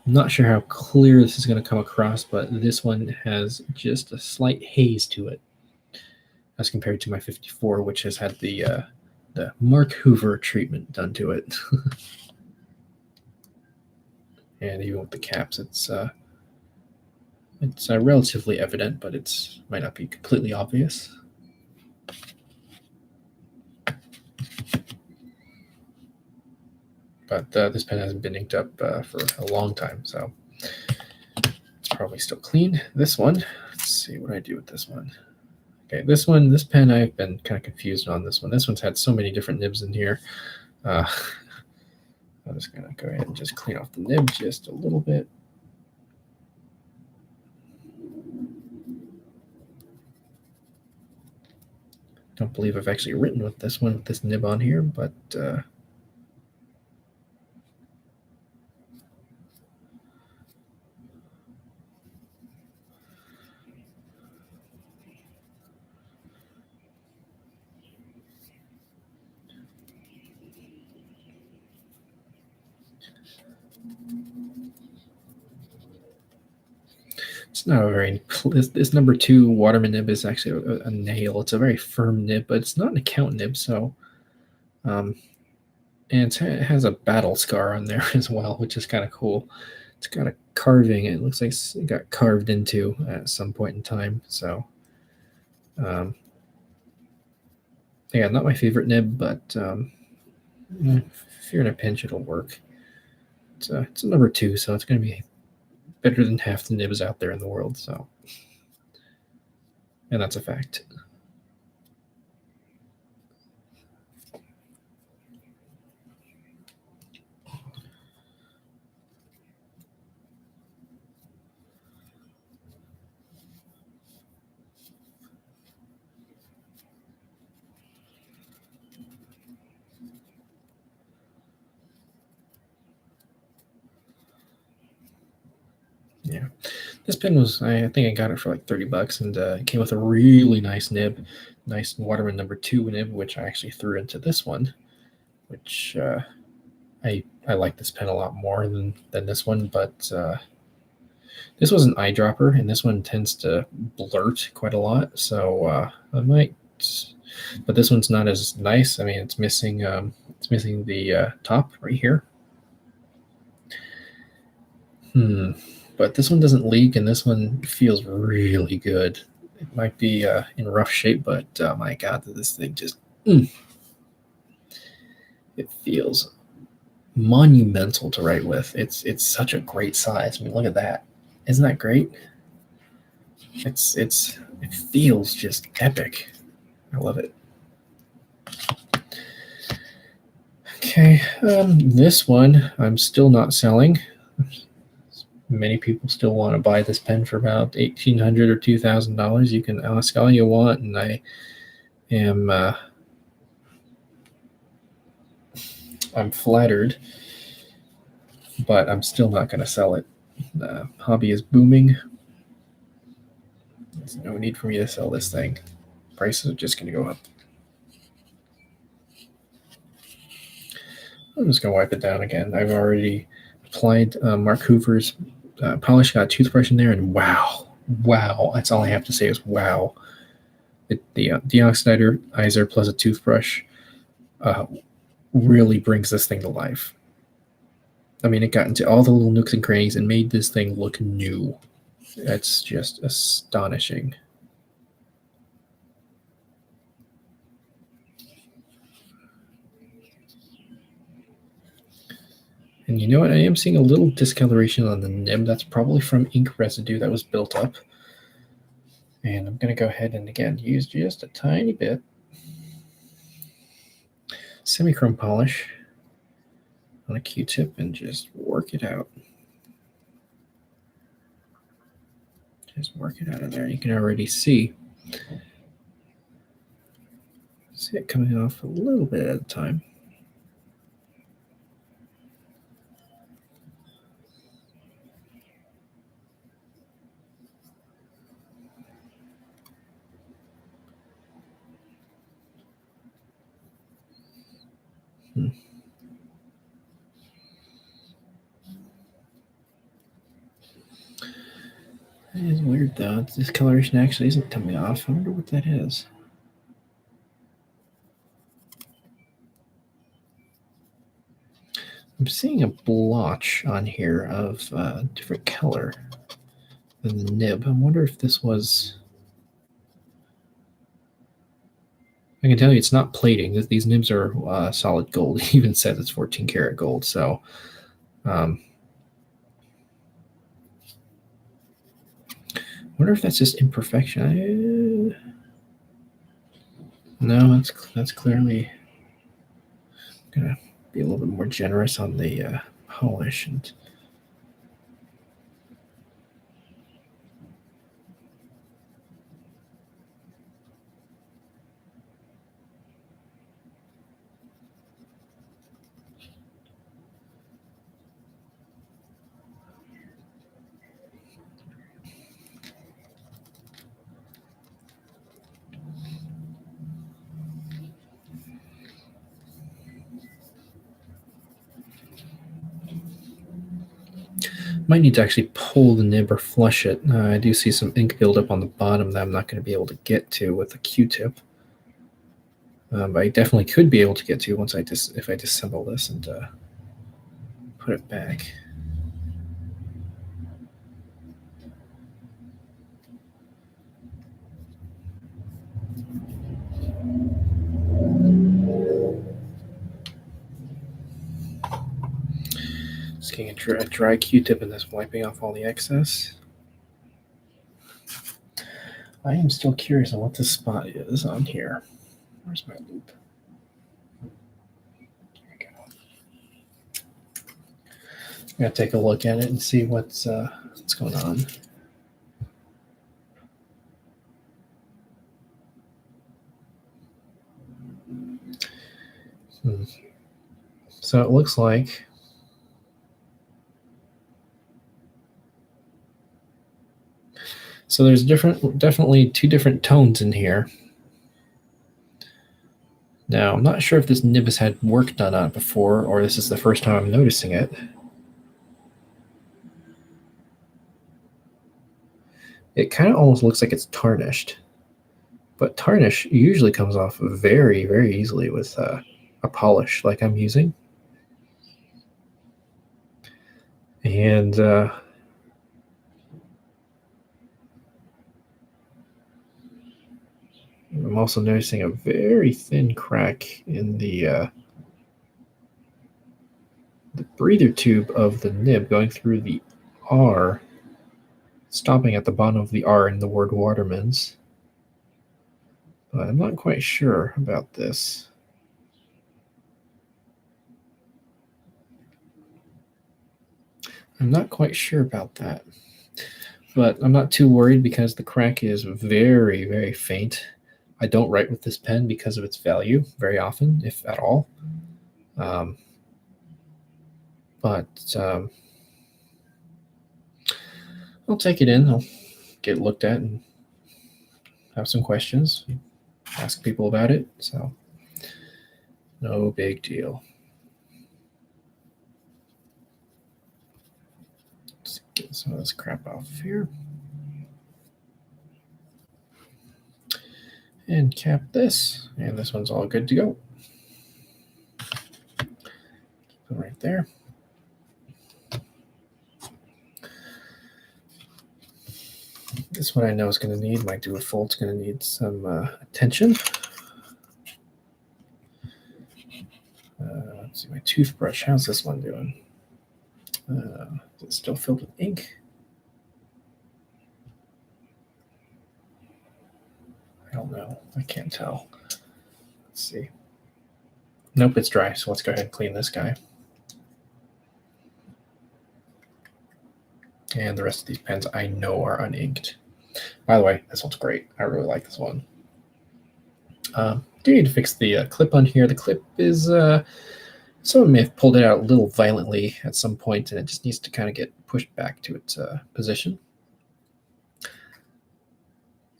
not sure how clear this is going to come across, but this one has just a slight haze to it as compared to my 54, which has had the Mark Hoover treatment done to it. And even with the caps, it's relatively evident, but it might not be completely obvious. But this pen hasn't been inked up for a long time, so it's probably still clean. This one, let's see what I do with this one. Okay, this pen, I've been kind of confused on this one. This one's had so many different nibs in here. I'm just going to go ahead and just clean off the nib just a little bit. Don't believe I've actually written with this one with this nib on here, but it's not a very, this number 2 Waterman nib is actually a nail. It's a very firm nib, but it's not an account nib, so and it has a battle scar on there as well, which is kind of cool. It's got a carving. It looks like it got carved into at some point in time. So, yeah, not my favorite nib, but if you're in a pinch, it'll work. It's a number 2, so it's going to be better than half the nibs out there in the world. So, and that's a fact. Yeah, this pen was, I think I got it for like $30, and it came with a really nice nib, nice Waterman number 2 nib, which I actually threw into this one, which I like this pen a lot more than this one, but this was an eyedropper, and this one tends to blurt quite a lot, so I might, but this one's not as nice. I mean, it's missing the top right here. But this one doesn't leak, and this one feels really good. It might be in rough shape, but my God, this thing just, it feels monumental to write with. It's such a great size. I mean, look at that. Isn't that great? It feels just epic. I love it. Okay, this one I'm still not selling. many people still want to buy this pen for about $1,800 or $2,000. You can ask all you want, and I am I'm flattered, but I'm still not going to sell it. The hobby is booming. There's no need for me to sell this thing. Prices are just going to go up. I'm just going to wipe it down again. I've already applied Mark Hoover's polish, got a toothbrush in there, and wow. That's all I have to say is wow. The deoxidizer plus a toothbrush really brings this thing to life. I mean, it got into all the little nooks and crannies and made this thing look new. That's just astonishing. And you know what? I am seeing a little discoloration on the nib. That's probably from ink residue that was built up. And I'm going to go ahead and, again, use just a tiny bit semi-chrome polish on a Q-tip and just work it out. Just work it out of there. You can already see it coming off a little bit at a time. It is weird though. This coloration actually isn't coming off. I wonder what that is. I'm seeing a blotch on here of a different color than the nib. I wonder if this was. I can tell you it's not plating. These nibs are solid gold. It even says it's 14 karat gold. So, I wonder if that's just imperfection. No, that's clearly gonna be a little bit more generous on the polish and. Might need to actually pull the nib or flush it. I do see some ink buildup on the bottom that I'm not going to be able to get to with a Q-tip. But I definitely could be able to get to once if I disassemble this and put it back. Just getting a dry Q-tip and just wiping off all the excess. I am still curious on what this spot is on here. Where's my loop? There we go. I'm gonna take a look at it and see what's going on. So it looks like there's definitely two different tones in here. Now, I'm not sure if this nib has had work done on it before, or this is the first time I'm noticing it. It kind of almost looks like it's tarnished. But tarnish usually comes off very, very easily with a polish like I'm using. And I'm also noticing a very thin crack in the breather tube of the nib going through the R, stopping at the bottom of the R in the word Waterman's. But I'm not quite sure about this. I'm not quite sure about that. But I'm not too worried because the crack is very, very faint. I don't write with this pen because of its value very often, if at all. Um, but I'll take it in. I'll get it looked at and have some questions, ask people about it. So, no big deal. Let's get some of this crap off here. And cap this. And this one's all good to go. Keep it right there. This one I know is going to need, my Duofold's going to need some attention. Let's see, my toothbrush, how's this one doing? Is it still filled with ink? I don't know. I can't tell. Let's see. Nope, it's dry. So let's go ahead and clean this guy. And the rest of these pens I know are uninked. By the way, this one's great. I really like this one. Do need to fix the clip on here. The clip is, someone may have pulled it out a little violently at some point, and it just needs to kind of get pushed back to its position.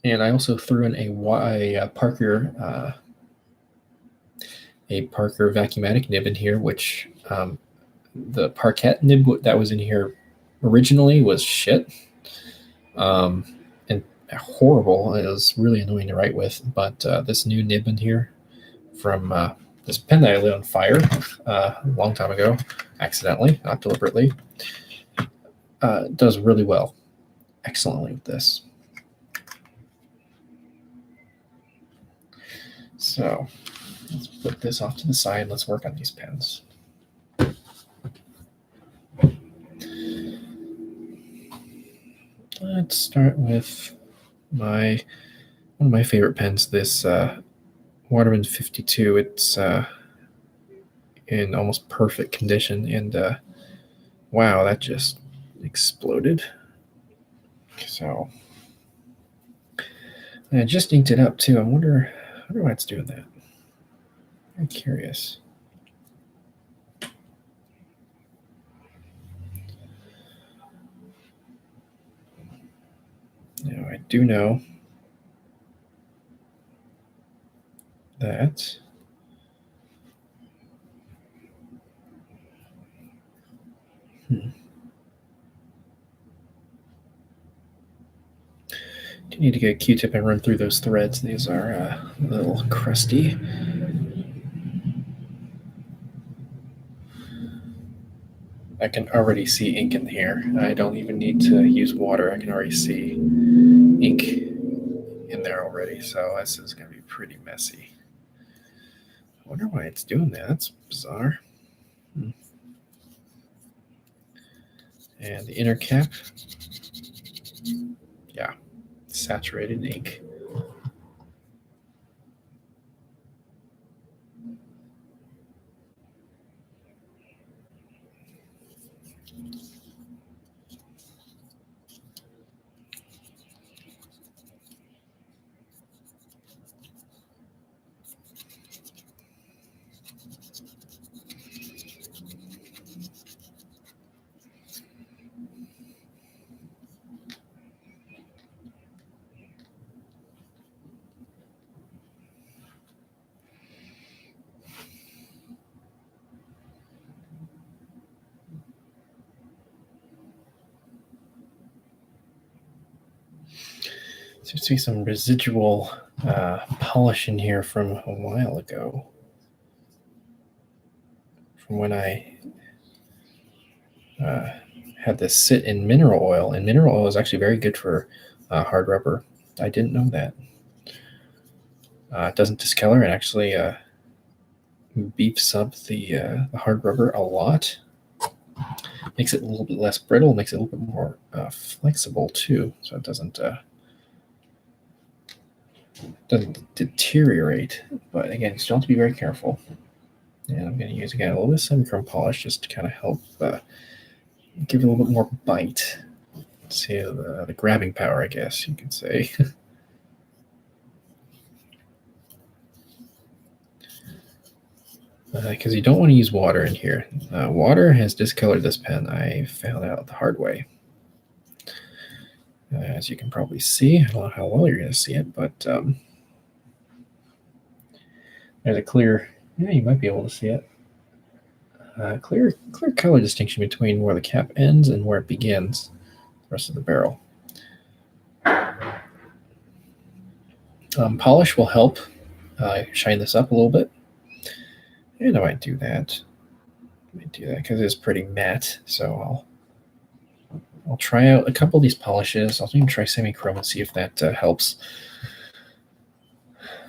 And I also threw in a Parker Vacuumatic nib in here, which the Parkette nib that was in here originally was shit. And horrible. It was really annoying to write with. But this new nib in here from this pen that I lit on fire a long time ago, accidentally, not deliberately, does really well, excellently with this. So let's put this off to the side. Let's work on these pens. Let's start with one of my favorite pens, this Waterman 52. It's in almost perfect condition, and wow, that just exploded. So I just inked it up too. I wonder why it's doing that. I'm curious. Now I do know that do need to get a Q-tip and run through those threads. These are a little crusty. I can already see ink in here. I don't even need to use water. I can already see ink in there already. So this is going to be pretty messy. I wonder why it's doing that. That's bizarre. And the inner cap. Yeah, saturated ink. Seems to be some residual polish in here from a while ago. From when I had this sit in mineral oil. And mineral oil is actually very good for hard rubber. I didn't know that. It doesn't discolor. It actually beefs up the hard rubber a lot. Makes it a little bit less brittle. Makes it a little bit more flexible too, so it doesn't deteriorate. But again, you still have to be very careful. And I'm going to use again a little bit of semichrome polish just to kind of help give it a little bit more bite to the grabbing power, I guess you could say. Because you don't want to use water in here. Water has discolored this pen. I found out the hard way. As you can probably see, I don't know how well you're going to see it, but there's a clear, yeah, you might be able to see it. Clear color distinction between where the cap ends and where it begins, the rest of the barrel. Polish will help shine this up a little bit. And I might do that. Because it's pretty matte. So I'll try out a couple of these polishes. I'll even try semi-chrome and see if that helps.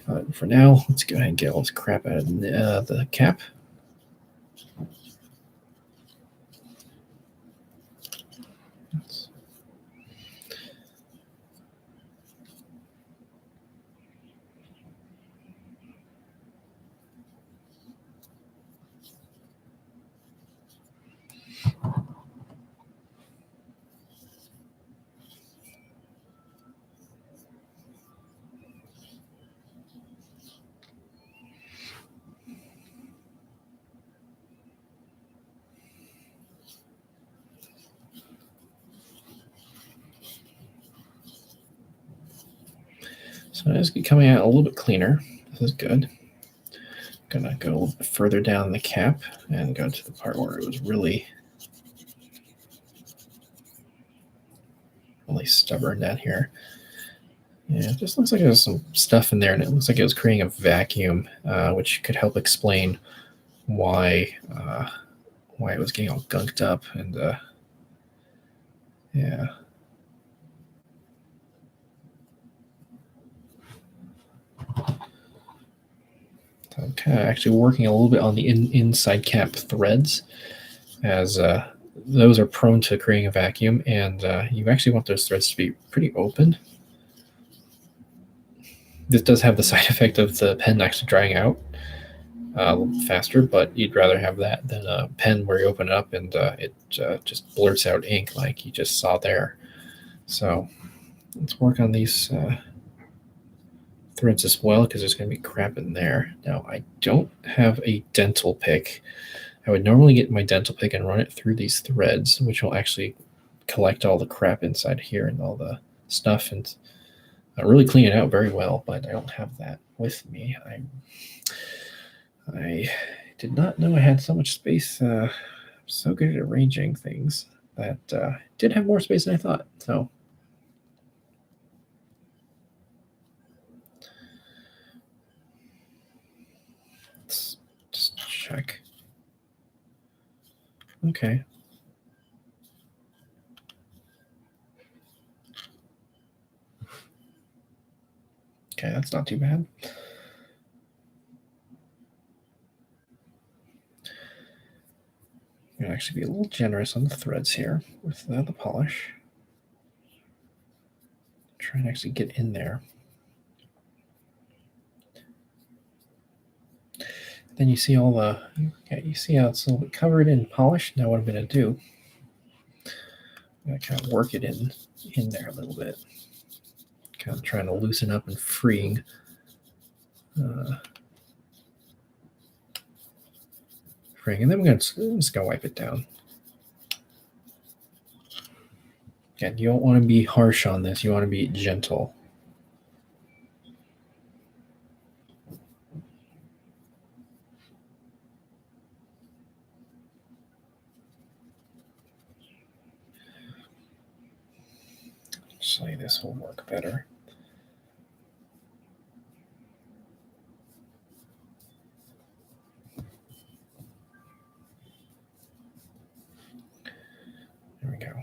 But for now, let's go ahead and get all this crap out of the cap. So it's coming out a little bit cleaner. This is good. I'm gonna go a little bit further down the cap and go to the part where it was really stubborn down here. Yeah, it just looks like there's some stuff in there, and it looks like it was creating a vacuum, which could help explain why it was getting all gunked up. And yeah. So I'm kind of actually working a little bit on the inside cap threads, as those are prone to creating a vacuum, and you actually want those threads to be pretty open. This does have the side effect of the pen actually drying out a little faster, but you'd rather have that than a pen where you open it up and it just blurts out ink like you just saw there. So let's work on these threads as well, because there's going to be crap in there. Now, I don't have a dental pick. I would normally get my dental pick and run it through these threads, which will actually collect all the crap inside here and all the stuff and really clean it out very well, but I don't have that with me. I did not know I had so much space. I'm so good at arranging things that did have more space than I thought. So let's just check. Okay. Okay, that's not too bad. I'm going to actually be a little generous on the threads here with the polish. Try and actually get in there. Then you see all the, you see how it's a little bit covered in polish. Now what I'm going to do, I'm going to kind of work it in there a little bit. Kind of trying to loosen up and freeing. And then I'm just going to wipe it down. Again, you don't want to be harsh on this. You want to be gentle. Actually, this will work better. There we go.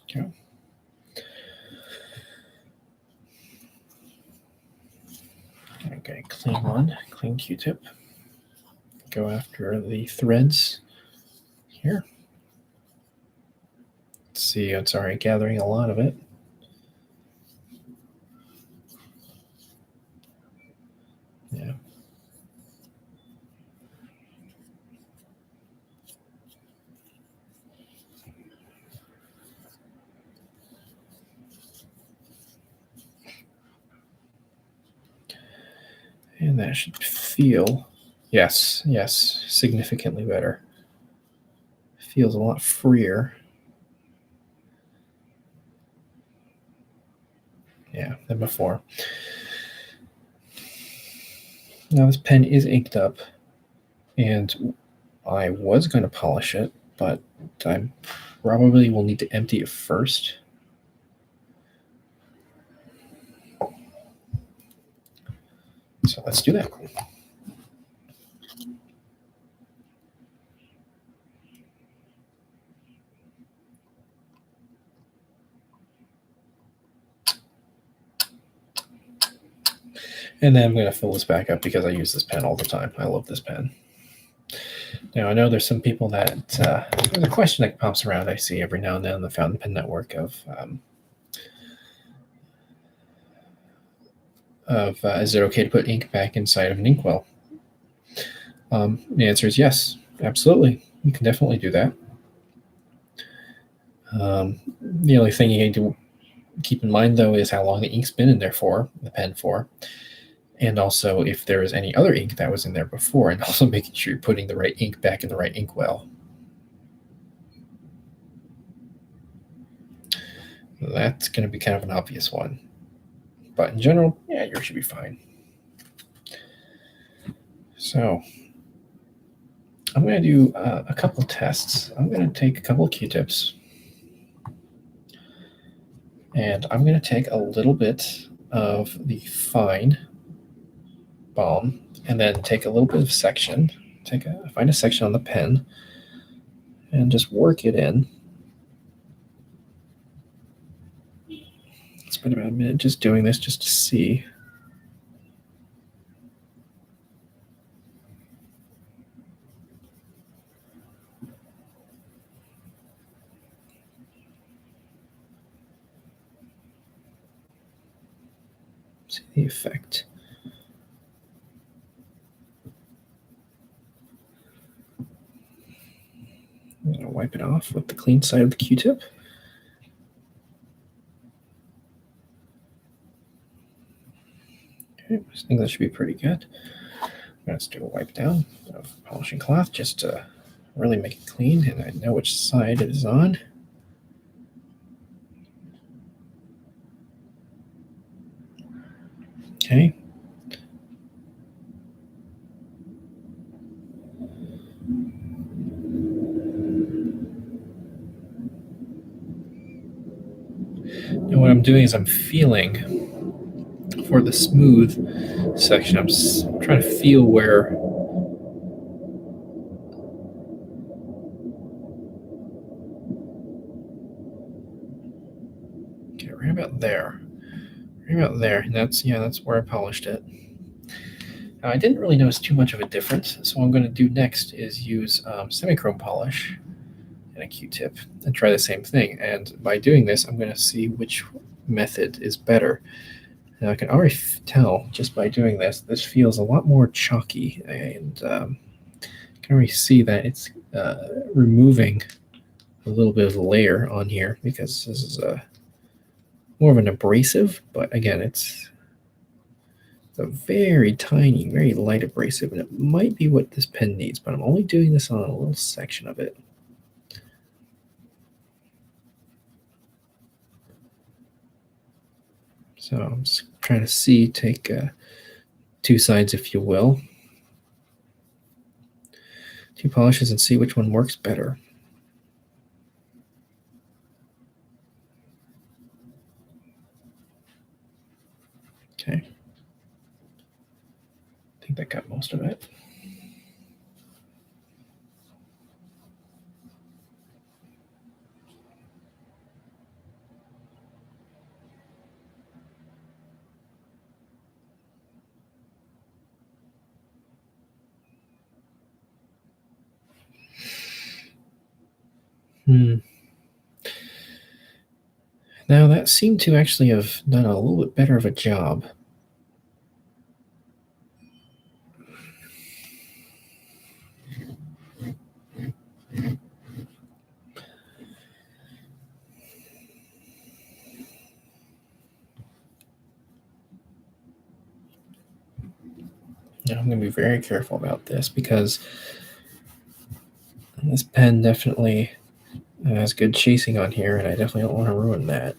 Okay. Okay, clean one, clean Q-tip. Go after the threads here. Let's see. It's already gathering a lot of it. Yeah. And that should feel, yes, significantly better. Feels a lot freer. Yeah, than before. Now this pen is inked up, and I was going to polish it, but I probably will need to empty it first. So let's do that. And then I'm going to fill this back up because I use this pen all the time. I love this pen. Now, I know there's some people that there's a question that pops around I see every now and then on the Fountain Pen Network of is it okay to put ink back inside of an inkwell? The answer is yes, absolutely. You can definitely do that. The only thing you need to keep in mind, though, is how long the ink's been in there for, the pen for, and also if there is any other ink that was in there before, and also making sure you're putting the right ink back in the right inkwell. That's going to be kind of an obvious one. But in general, yeah, yours should be fine. So I'm going to do a couple tests. I'm going to take a couple of Q-tips, and I'm going to take a little bit of the fine balm, and then take a little bit of section. Find a section on the pen, and just work it in. Spend about a minute just doing this just to see. See the effect. I'm going to wipe it off with the clean side of the Q-tip. Okay, I think that should be pretty good. Let's do a wipe down of polishing cloth just to really make it clean, and I know which side it is on. Okay. And what I'm doing is I'm feeling for the smooth section. I'm trying to feel where right about there. Right about there. And that's where I polished it. Now, I didn't really notice too much of a difference, so what I'm going to do next is use semichrome polish and a Q-tip and try the same thing. And by doing this, I'm going to see which method is better. Now, I can already tell just by doing this, this feels a lot more chalky, and I can already see that it's removing a little bit of the layer on here because this is more of an abrasive, but again, it's a very tiny, very light abrasive, and it might be what this pen needs, but I'm only doing this on a little section of it. So I'm just trying to see, take two sides, if you will, two polishes, and see which one works better. Okay. I think that got most of it. Now, that seemed to actually have done a little bit better of a job. Now, I'm going to be very careful about this because this pen definitely has good chasing on here, and I definitely don't want to ruin that.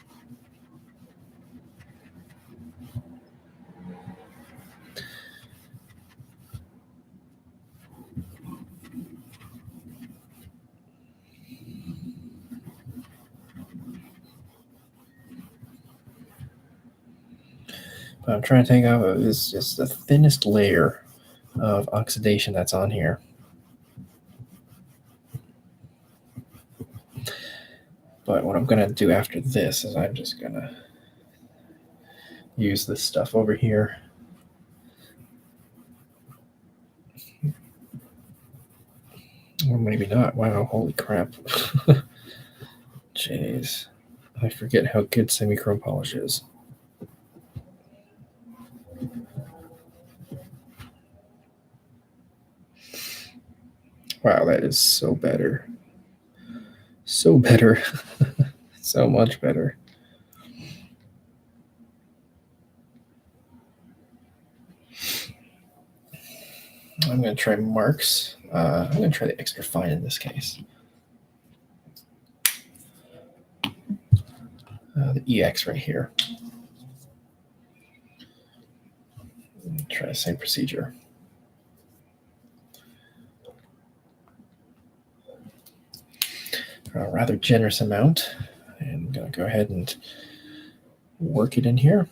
But I'm trying to take out is just the thinnest layer of oxidation that's on here. But what I'm going to do after this is I'm just going to use this stuff over here. Or maybe not. Wow, holy crap. Jeez. I forget how good semi-chrome polish is. Wow, that is so better. So better. So much better. I'm going to try Marks. I'm going to try the extra fine in this case. The EX right here. Try the same procedure. A rather generous amount. And I'm going to go ahead and work it in here.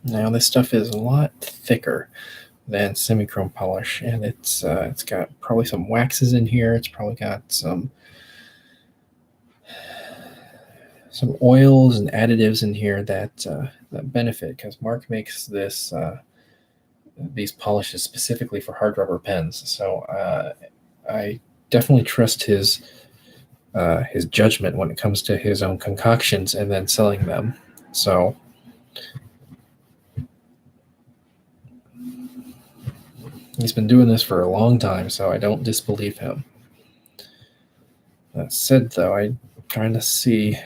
Now this stuff is a lot thicker than semi-chrome polish, and it's got probably some waxes in here. It's probably got some oils and additives in here that benefit, because Mark makes these polishes specifically for hard rubber pens. So I definitely trust his judgment when it comes to his own concoctions and then selling them. So he's been doing this for a long time, so I don't disbelieve him. That said, though, I'm trying to see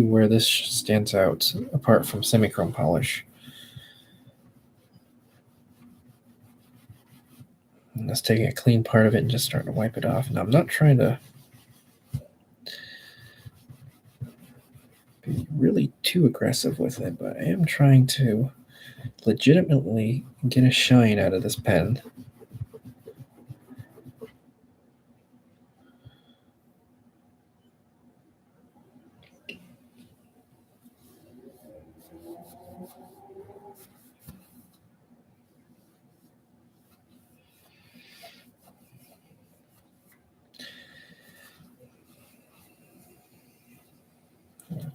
where this stands out apart from semi-chrome polish. I'm just taking a clean part of it and just starting to wipe it off. And I'm not trying to be really too aggressive with it, but I am trying to legitimately get a shine out of this pen.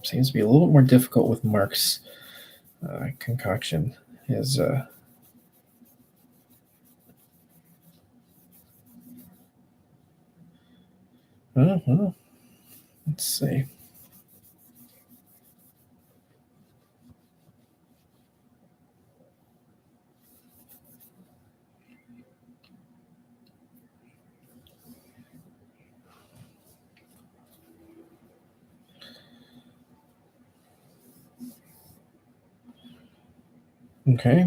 Seems to be a little bit more difficult with Mark's concoction. His well, let's see. Okay.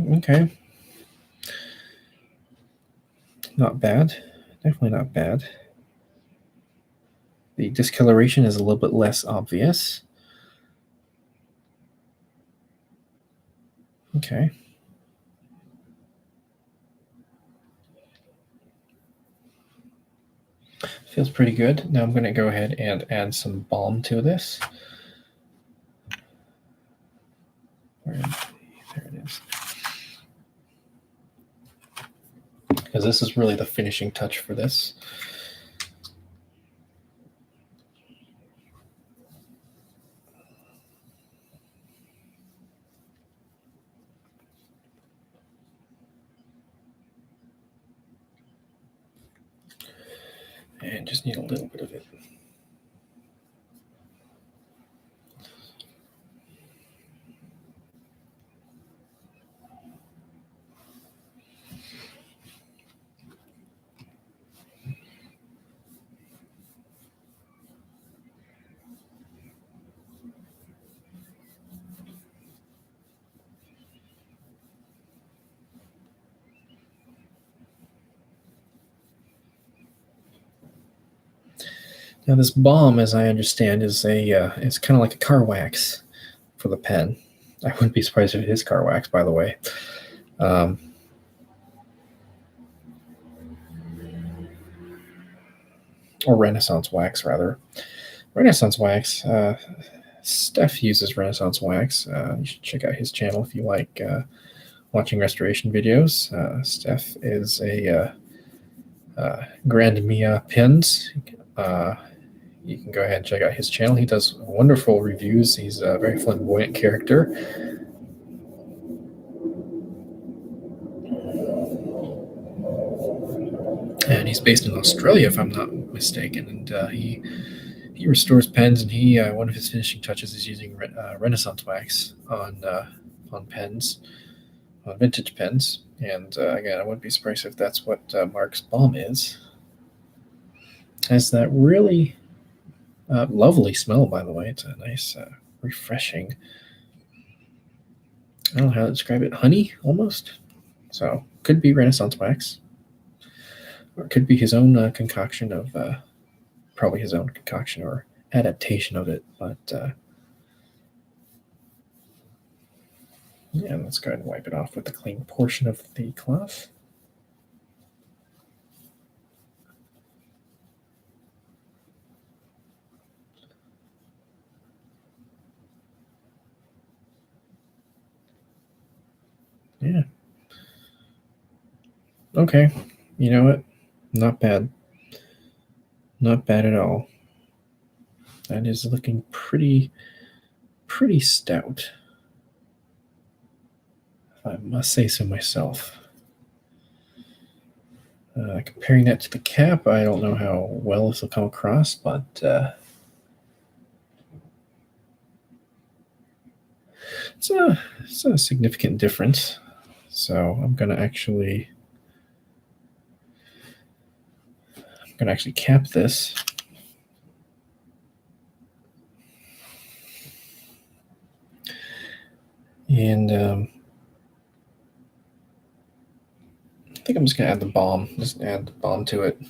Not bad. Definitely not bad. The discoloration is a little bit less obvious. Okay. Feels pretty good. Now I'm going to go ahead and add some balm to this. There it is. Because this is really the finishing touch for this. And just need a little bit of it. Now this balm, as I understand, is it's kind of like a car wax for the pen. I wouldn't be surprised if it is car wax, by the way. Or Renaissance wax, rather. Renaissance wax. Steph uses Renaissance wax. You should check out his channel if you like watching restoration videos. Steph is a Grand Mia pins. You can go ahead and check out his channel. He does wonderful reviews. He's a very flamboyant character. And he's based in Australia, if I'm not mistaken. And he restores pens, and one of his finishing touches is using Renaissance wax on pens, on vintage pens. And again, I wouldn't be surprised if that's what Mark's balm is. Has that really lovely smell, by the way. It's a nice, refreshing, I don't know how to describe it, honey almost. So could be Renaissance wax, or it could be his own concoction of, probably his own concoction or adaptation of it. But yeah, let's go ahead and wipe it off with the clean portion of the cloth. Yeah. Okay. You know what? Not bad. Not bad at all. That is looking pretty stout, if I must say so myself. Comparing that to the cap, I don't know how well this will come across, but it's a significant difference. So I'm gonna actually cap this. And I think I'm just gonna add the balm. Just add the balm to it.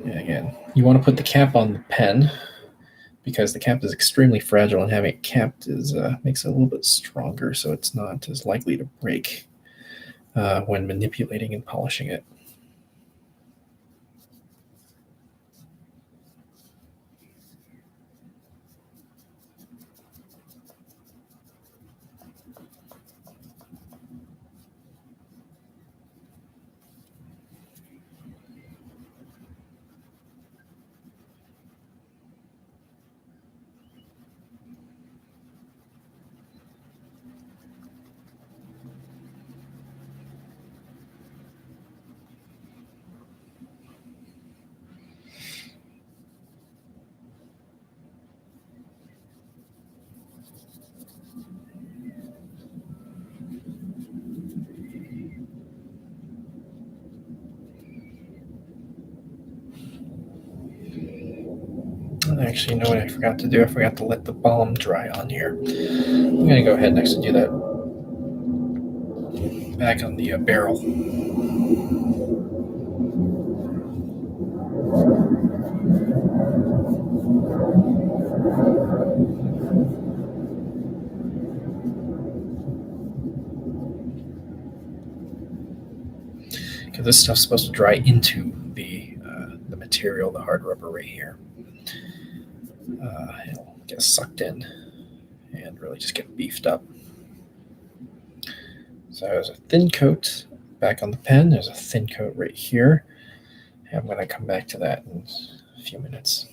And again, you want to put the cap on the pen because the cap is extremely fragile, and having it capped makes it a little bit stronger, so it's not as likely to break when manipulating and polishing it. Actually, you know what I forgot to do? I forgot to let the balm dry on here. I'm going to go ahead and actually do that back on the barrel. Because this stuff's supposed to dry into the material, the hard rubber right here. It'll get sucked in and really just get beefed up. So there's a thin coat back on the pen. There's a thin coat right here. And I'm going to come back to that in a few minutes.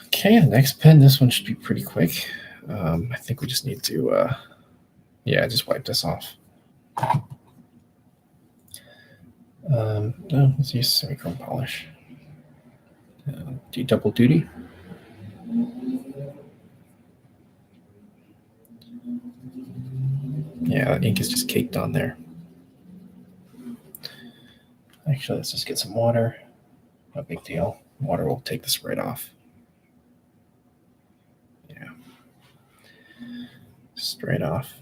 Okay, the next pen. This one should be pretty quick. I think we just need to, just wipe this off. No, let's use semichrome polish. Do double duty. Yeah, ink is just caked on there. Actually, let's just get some water. No big deal. Water will take this right off. Yeah. Straight off.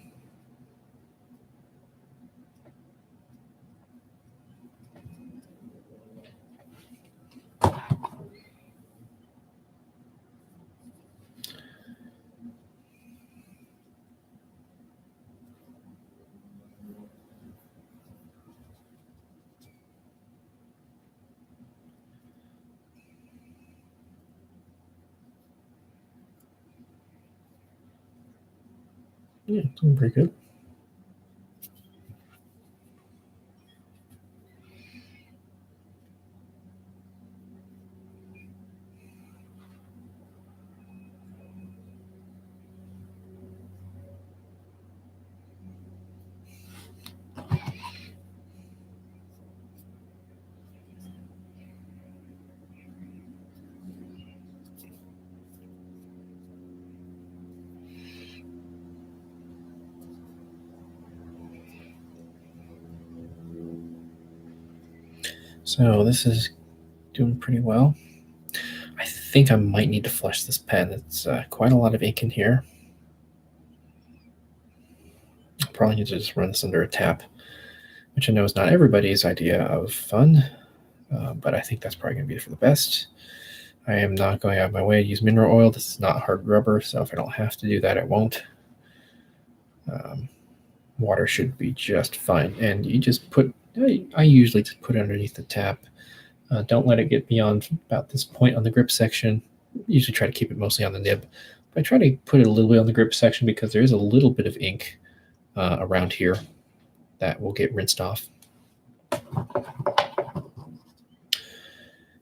Yeah, doing pretty good. So this is doing pretty well. I think I might need to flush this pen. It's quite a lot of ink in here. I'll probably need to just run this under a tap, which I know is not everybody's idea of fun, but I think that's probably going to be for the best. I am not going out of my way to use mineral oil. This is not hard rubber, so if I don't have to do that, I won't. Water should be just fine. And you just put, I usually just put it underneath the tap. Don't let it get beyond about this point on the grip section. Usually try to keep it mostly on the nib. But I try to put it a little bit on the grip section because there is a little bit of ink around here that will get rinsed off.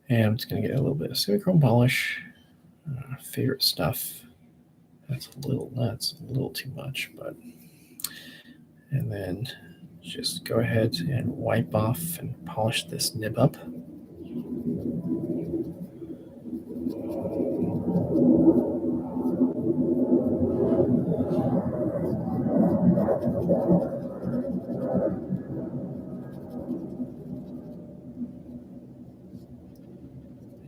And I'm just going to get a little bit of semichrome polish. Favorite stuff. That's a little too much, but. And then just go ahead and wipe off and polish this nib up.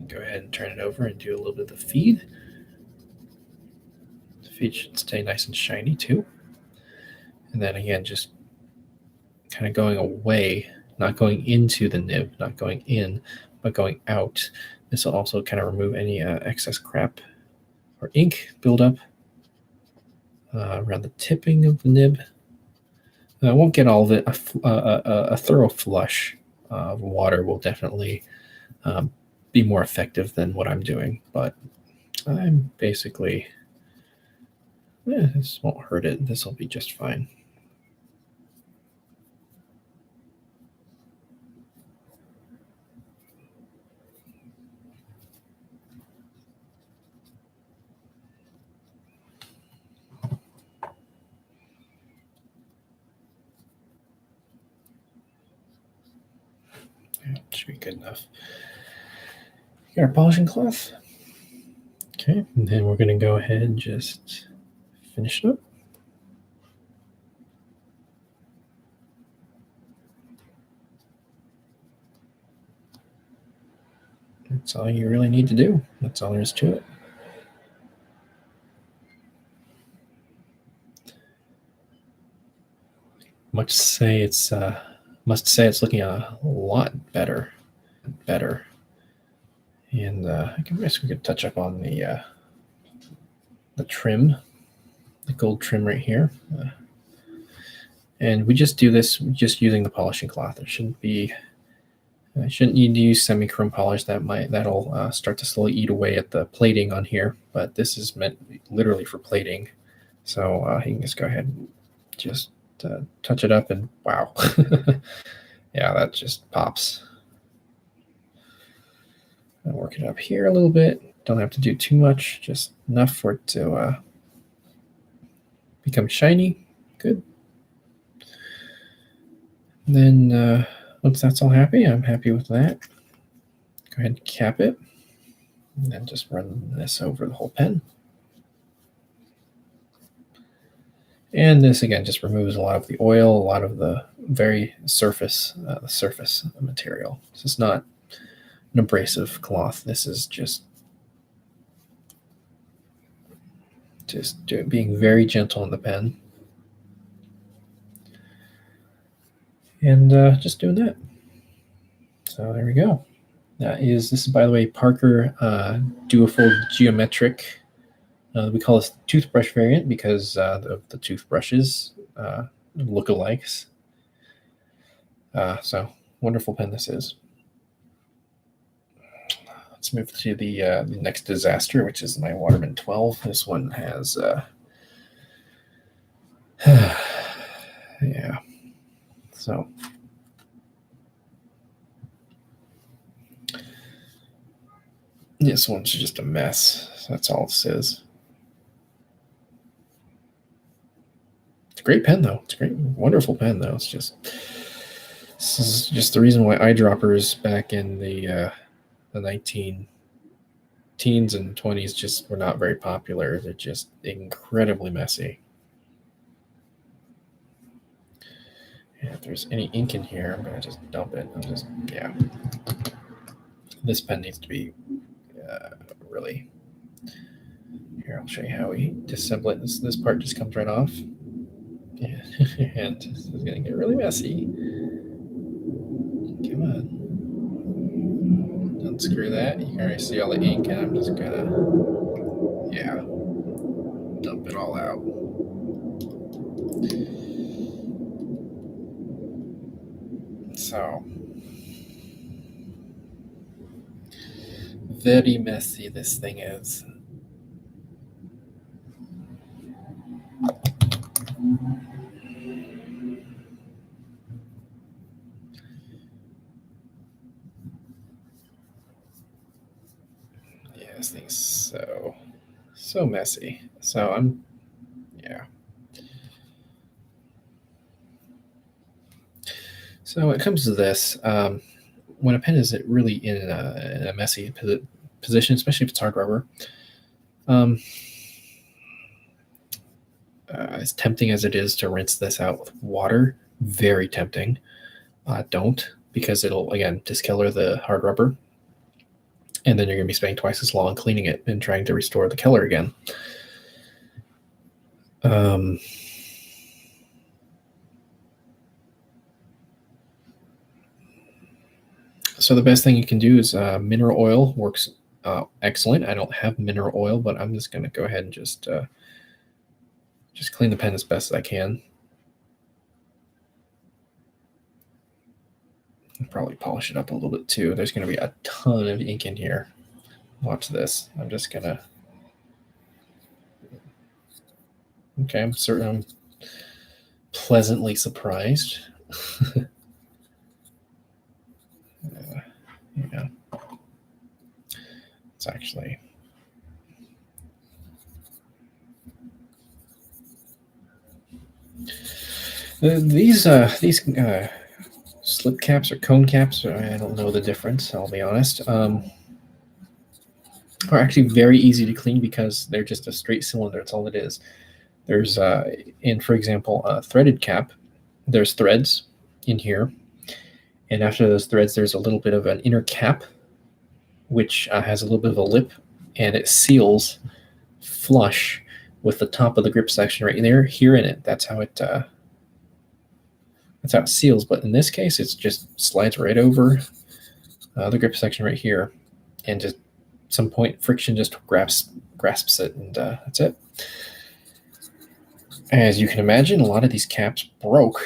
Go ahead and turn it over and do a little bit of the feed. The feed should stay nice and shiny too. And then again, just kind of going away, not going into the nib, not going in, but going out. This will also kind of remove any excess crap or ink buildup around the tipping of the nib. I won't get all of it. A thorough flush of water will definitely be more effective than what I'm doing, but I'm basically, this won't hurt it. This will be just fine. Yeah, should be good enough. Got our polishing cloth. Okay, and then we're going to go ahead and just finish it up. That's all you really need to do. That's all there is to it. Must say it's looking a lot better. And I guess we could touch up on the trim, the gold trim right here. And we just do this just using the polishing cloth. It shouldn't be. I shouldn't need to use semi-chrome polish. That'll start to slowly eat away at the plating on here. But this is meant literally for plating, so you can just go ahead and just touch it up, and wow, yeah, that just pops. I'll work it up here a little bit. Don't have to do too much, just enough for it to become shiny. Good. And then once that's all happy, I'm happy with that. Go ahead and cap it, and then just run this over the whole pen. And this again just removes a lot of the oil, a lot of the very surface material. This is not an abrasive cloth. This is just being very gentle on the pen. And just doing that. So there we go. This is, by the way, Parker Duofold Geometric. We call this toothbrush variant because of the toothbrushes lookalikes. So wonderful pen this is. Let's move to the next disaster, which is my Waterman 12. This one has, yeah. So this one's just a mess. That's all this is. It's a great pen, though. It's a great, wonderful pen, though. This is just the reason why eyedroppers back in the 19 teens and 20s just were not very popular. They're just incredibly messy. And if there's any ink in here, I'm going to just dump it. Yeah. This pen needs to be really... Here, I'll show you how we disassemble it. This part just comes right off. Yeah. And this is going to get really messy. Come on. Unscrew that. You can already see all the ink, and I'm just going to, yeah, dump it all out. So, very messy this thing is. Yeah, this thing's so messy. So yeah. So when it comes to this, when a pen is really in a messy position, especially if it's hard rubber, as tempting as it is to rinse this out with water, very tempting. Don't, because it'll, again, discolor the hard rubber. And then you're going to be spending twice as long cleaning it and trying to restore the color again. So the best thing you can do is mineral oil works excellent. I don't have mineral oil, but I'm just going to go ahead and just clean the pen as best as I can. I'll probably polish it up a little bit too. There's going to be a ton of ink in here. Watch this. I'm just going to... Okay, I'm certain I'm pleasantly surprised. Yeah. It's actually... These slip caps or cone caps, I don't know the difference, I'll be honest, are actually very easy to clean because they're just a straight cylinder. That's all it is. There's, for example, a threaded cap, there's threads in here. And after those threads, there's a little bit of an inner cap. which has a little bit of a lip, and it seals flush with the top of the grip section right there, here in it. That's how it seals. But in this case, it just slides right over the grip section right here, and just some point friction just grasps it, and that's it. As you can imagine, a lot of these caps broke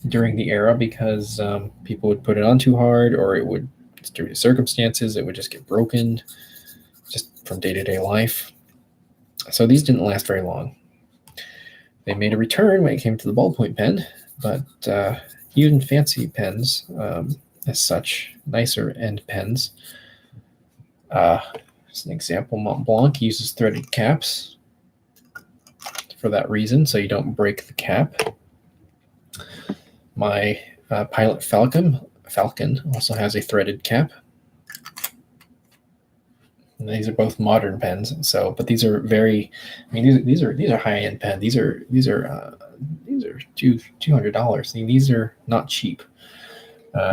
during the era because people would put it on too hard, or it would, due to circumstances, it would just get broken just from day-to-day life. So these didn't last very long. They made a return when it came to the ballpoint pen, but even fancy pens, as such, nicer end pens. As an example, Montblanc uses threaded caps for that reason, so you don't break the cap. My Pilot Falcon also has a threaded cap. And these are both modern pens, but these are very. I mean, these are high end pens. These are $200. I mean, these are not cheap.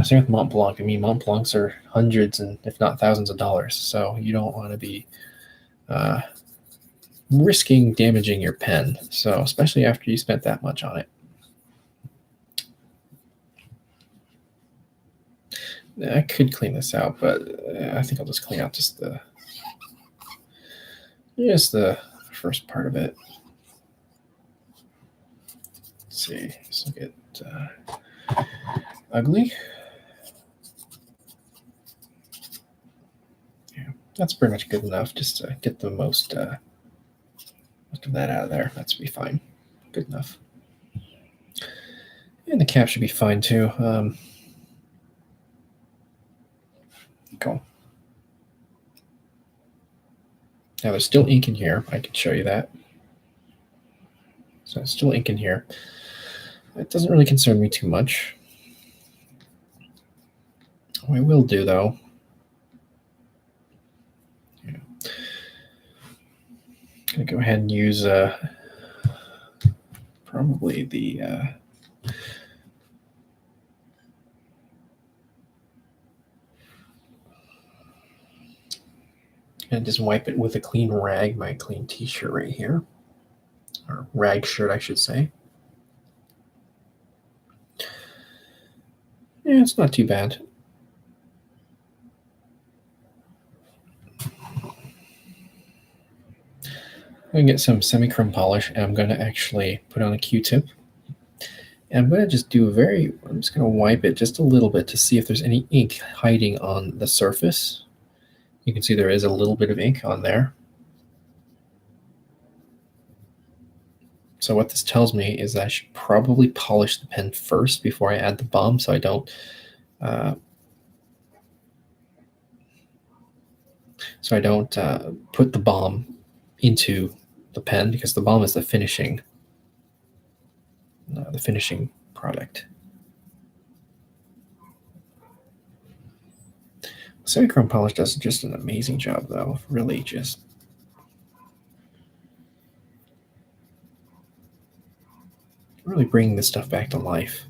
Same with Montblanc. I mean, Montblancs are hundreds and if not thousands of dollars. So you don't want to be risking damaging your pen. So especially after you spent that much on it. I could clean this out, but I think I'll just clean out just the first part of it. Let's see, this will get ugly. Yeah, that's pretty much good enough just to get the most of that out of there. That should be fine. Good enough. And the cap should be fine too. Cool. Now there's still ink in here. I can show you that. So it's still ink in here. It doesn't really concern me too much. What I will do though, I'm gonna go ahead and use probably the and just wipe it with a clean rag, my clean t-shirt right here, or rag shirt, I should say. Yeah, it's not too bad. I'm going to get some semi-chrome polish, and I'm going to actually put on a Q-tip. And I'm going to just I'm just going to wipe it just a little bit to see if there's any ink hiding on the surface. You can see there is a little bit of ink on there. So what this tells me is that I should probably polish the pen first before I add the balm, so I don't put the balm into the pen, because the balm is the finishing product. Semi-chrome polish does just an amazing job, though. Really, just really bringing this stuff back to life.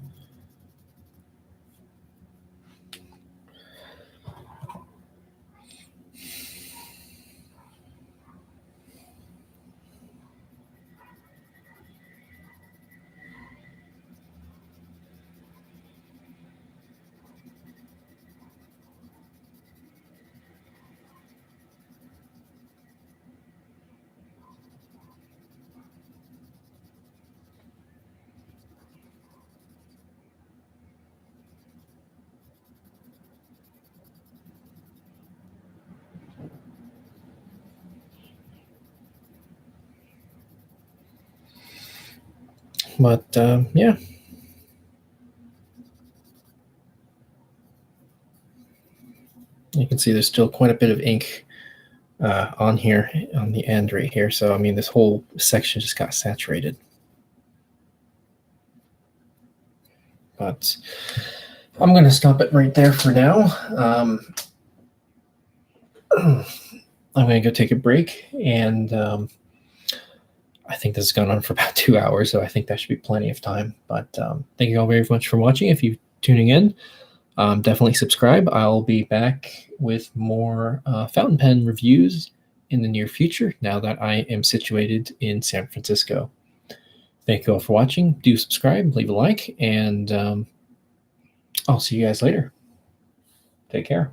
But yeah. You can see there's still quite a bit of ink on here, on the end right here. So, I mean, this whole section just got saturated. But I'm going to stop it right there for now. I'm going to go take a break, and I think this has gone on for about 2 hours, so I think that should be plenty of time. But thank you all very much for watching. If you're tuning in, Definitely subscribe. I'll be back with more fountain pen reviews in the near future now that I am situated in San Francisco. Thank you all for watching. Do subscribe, leave a like, and I'll see you guys later. Take care.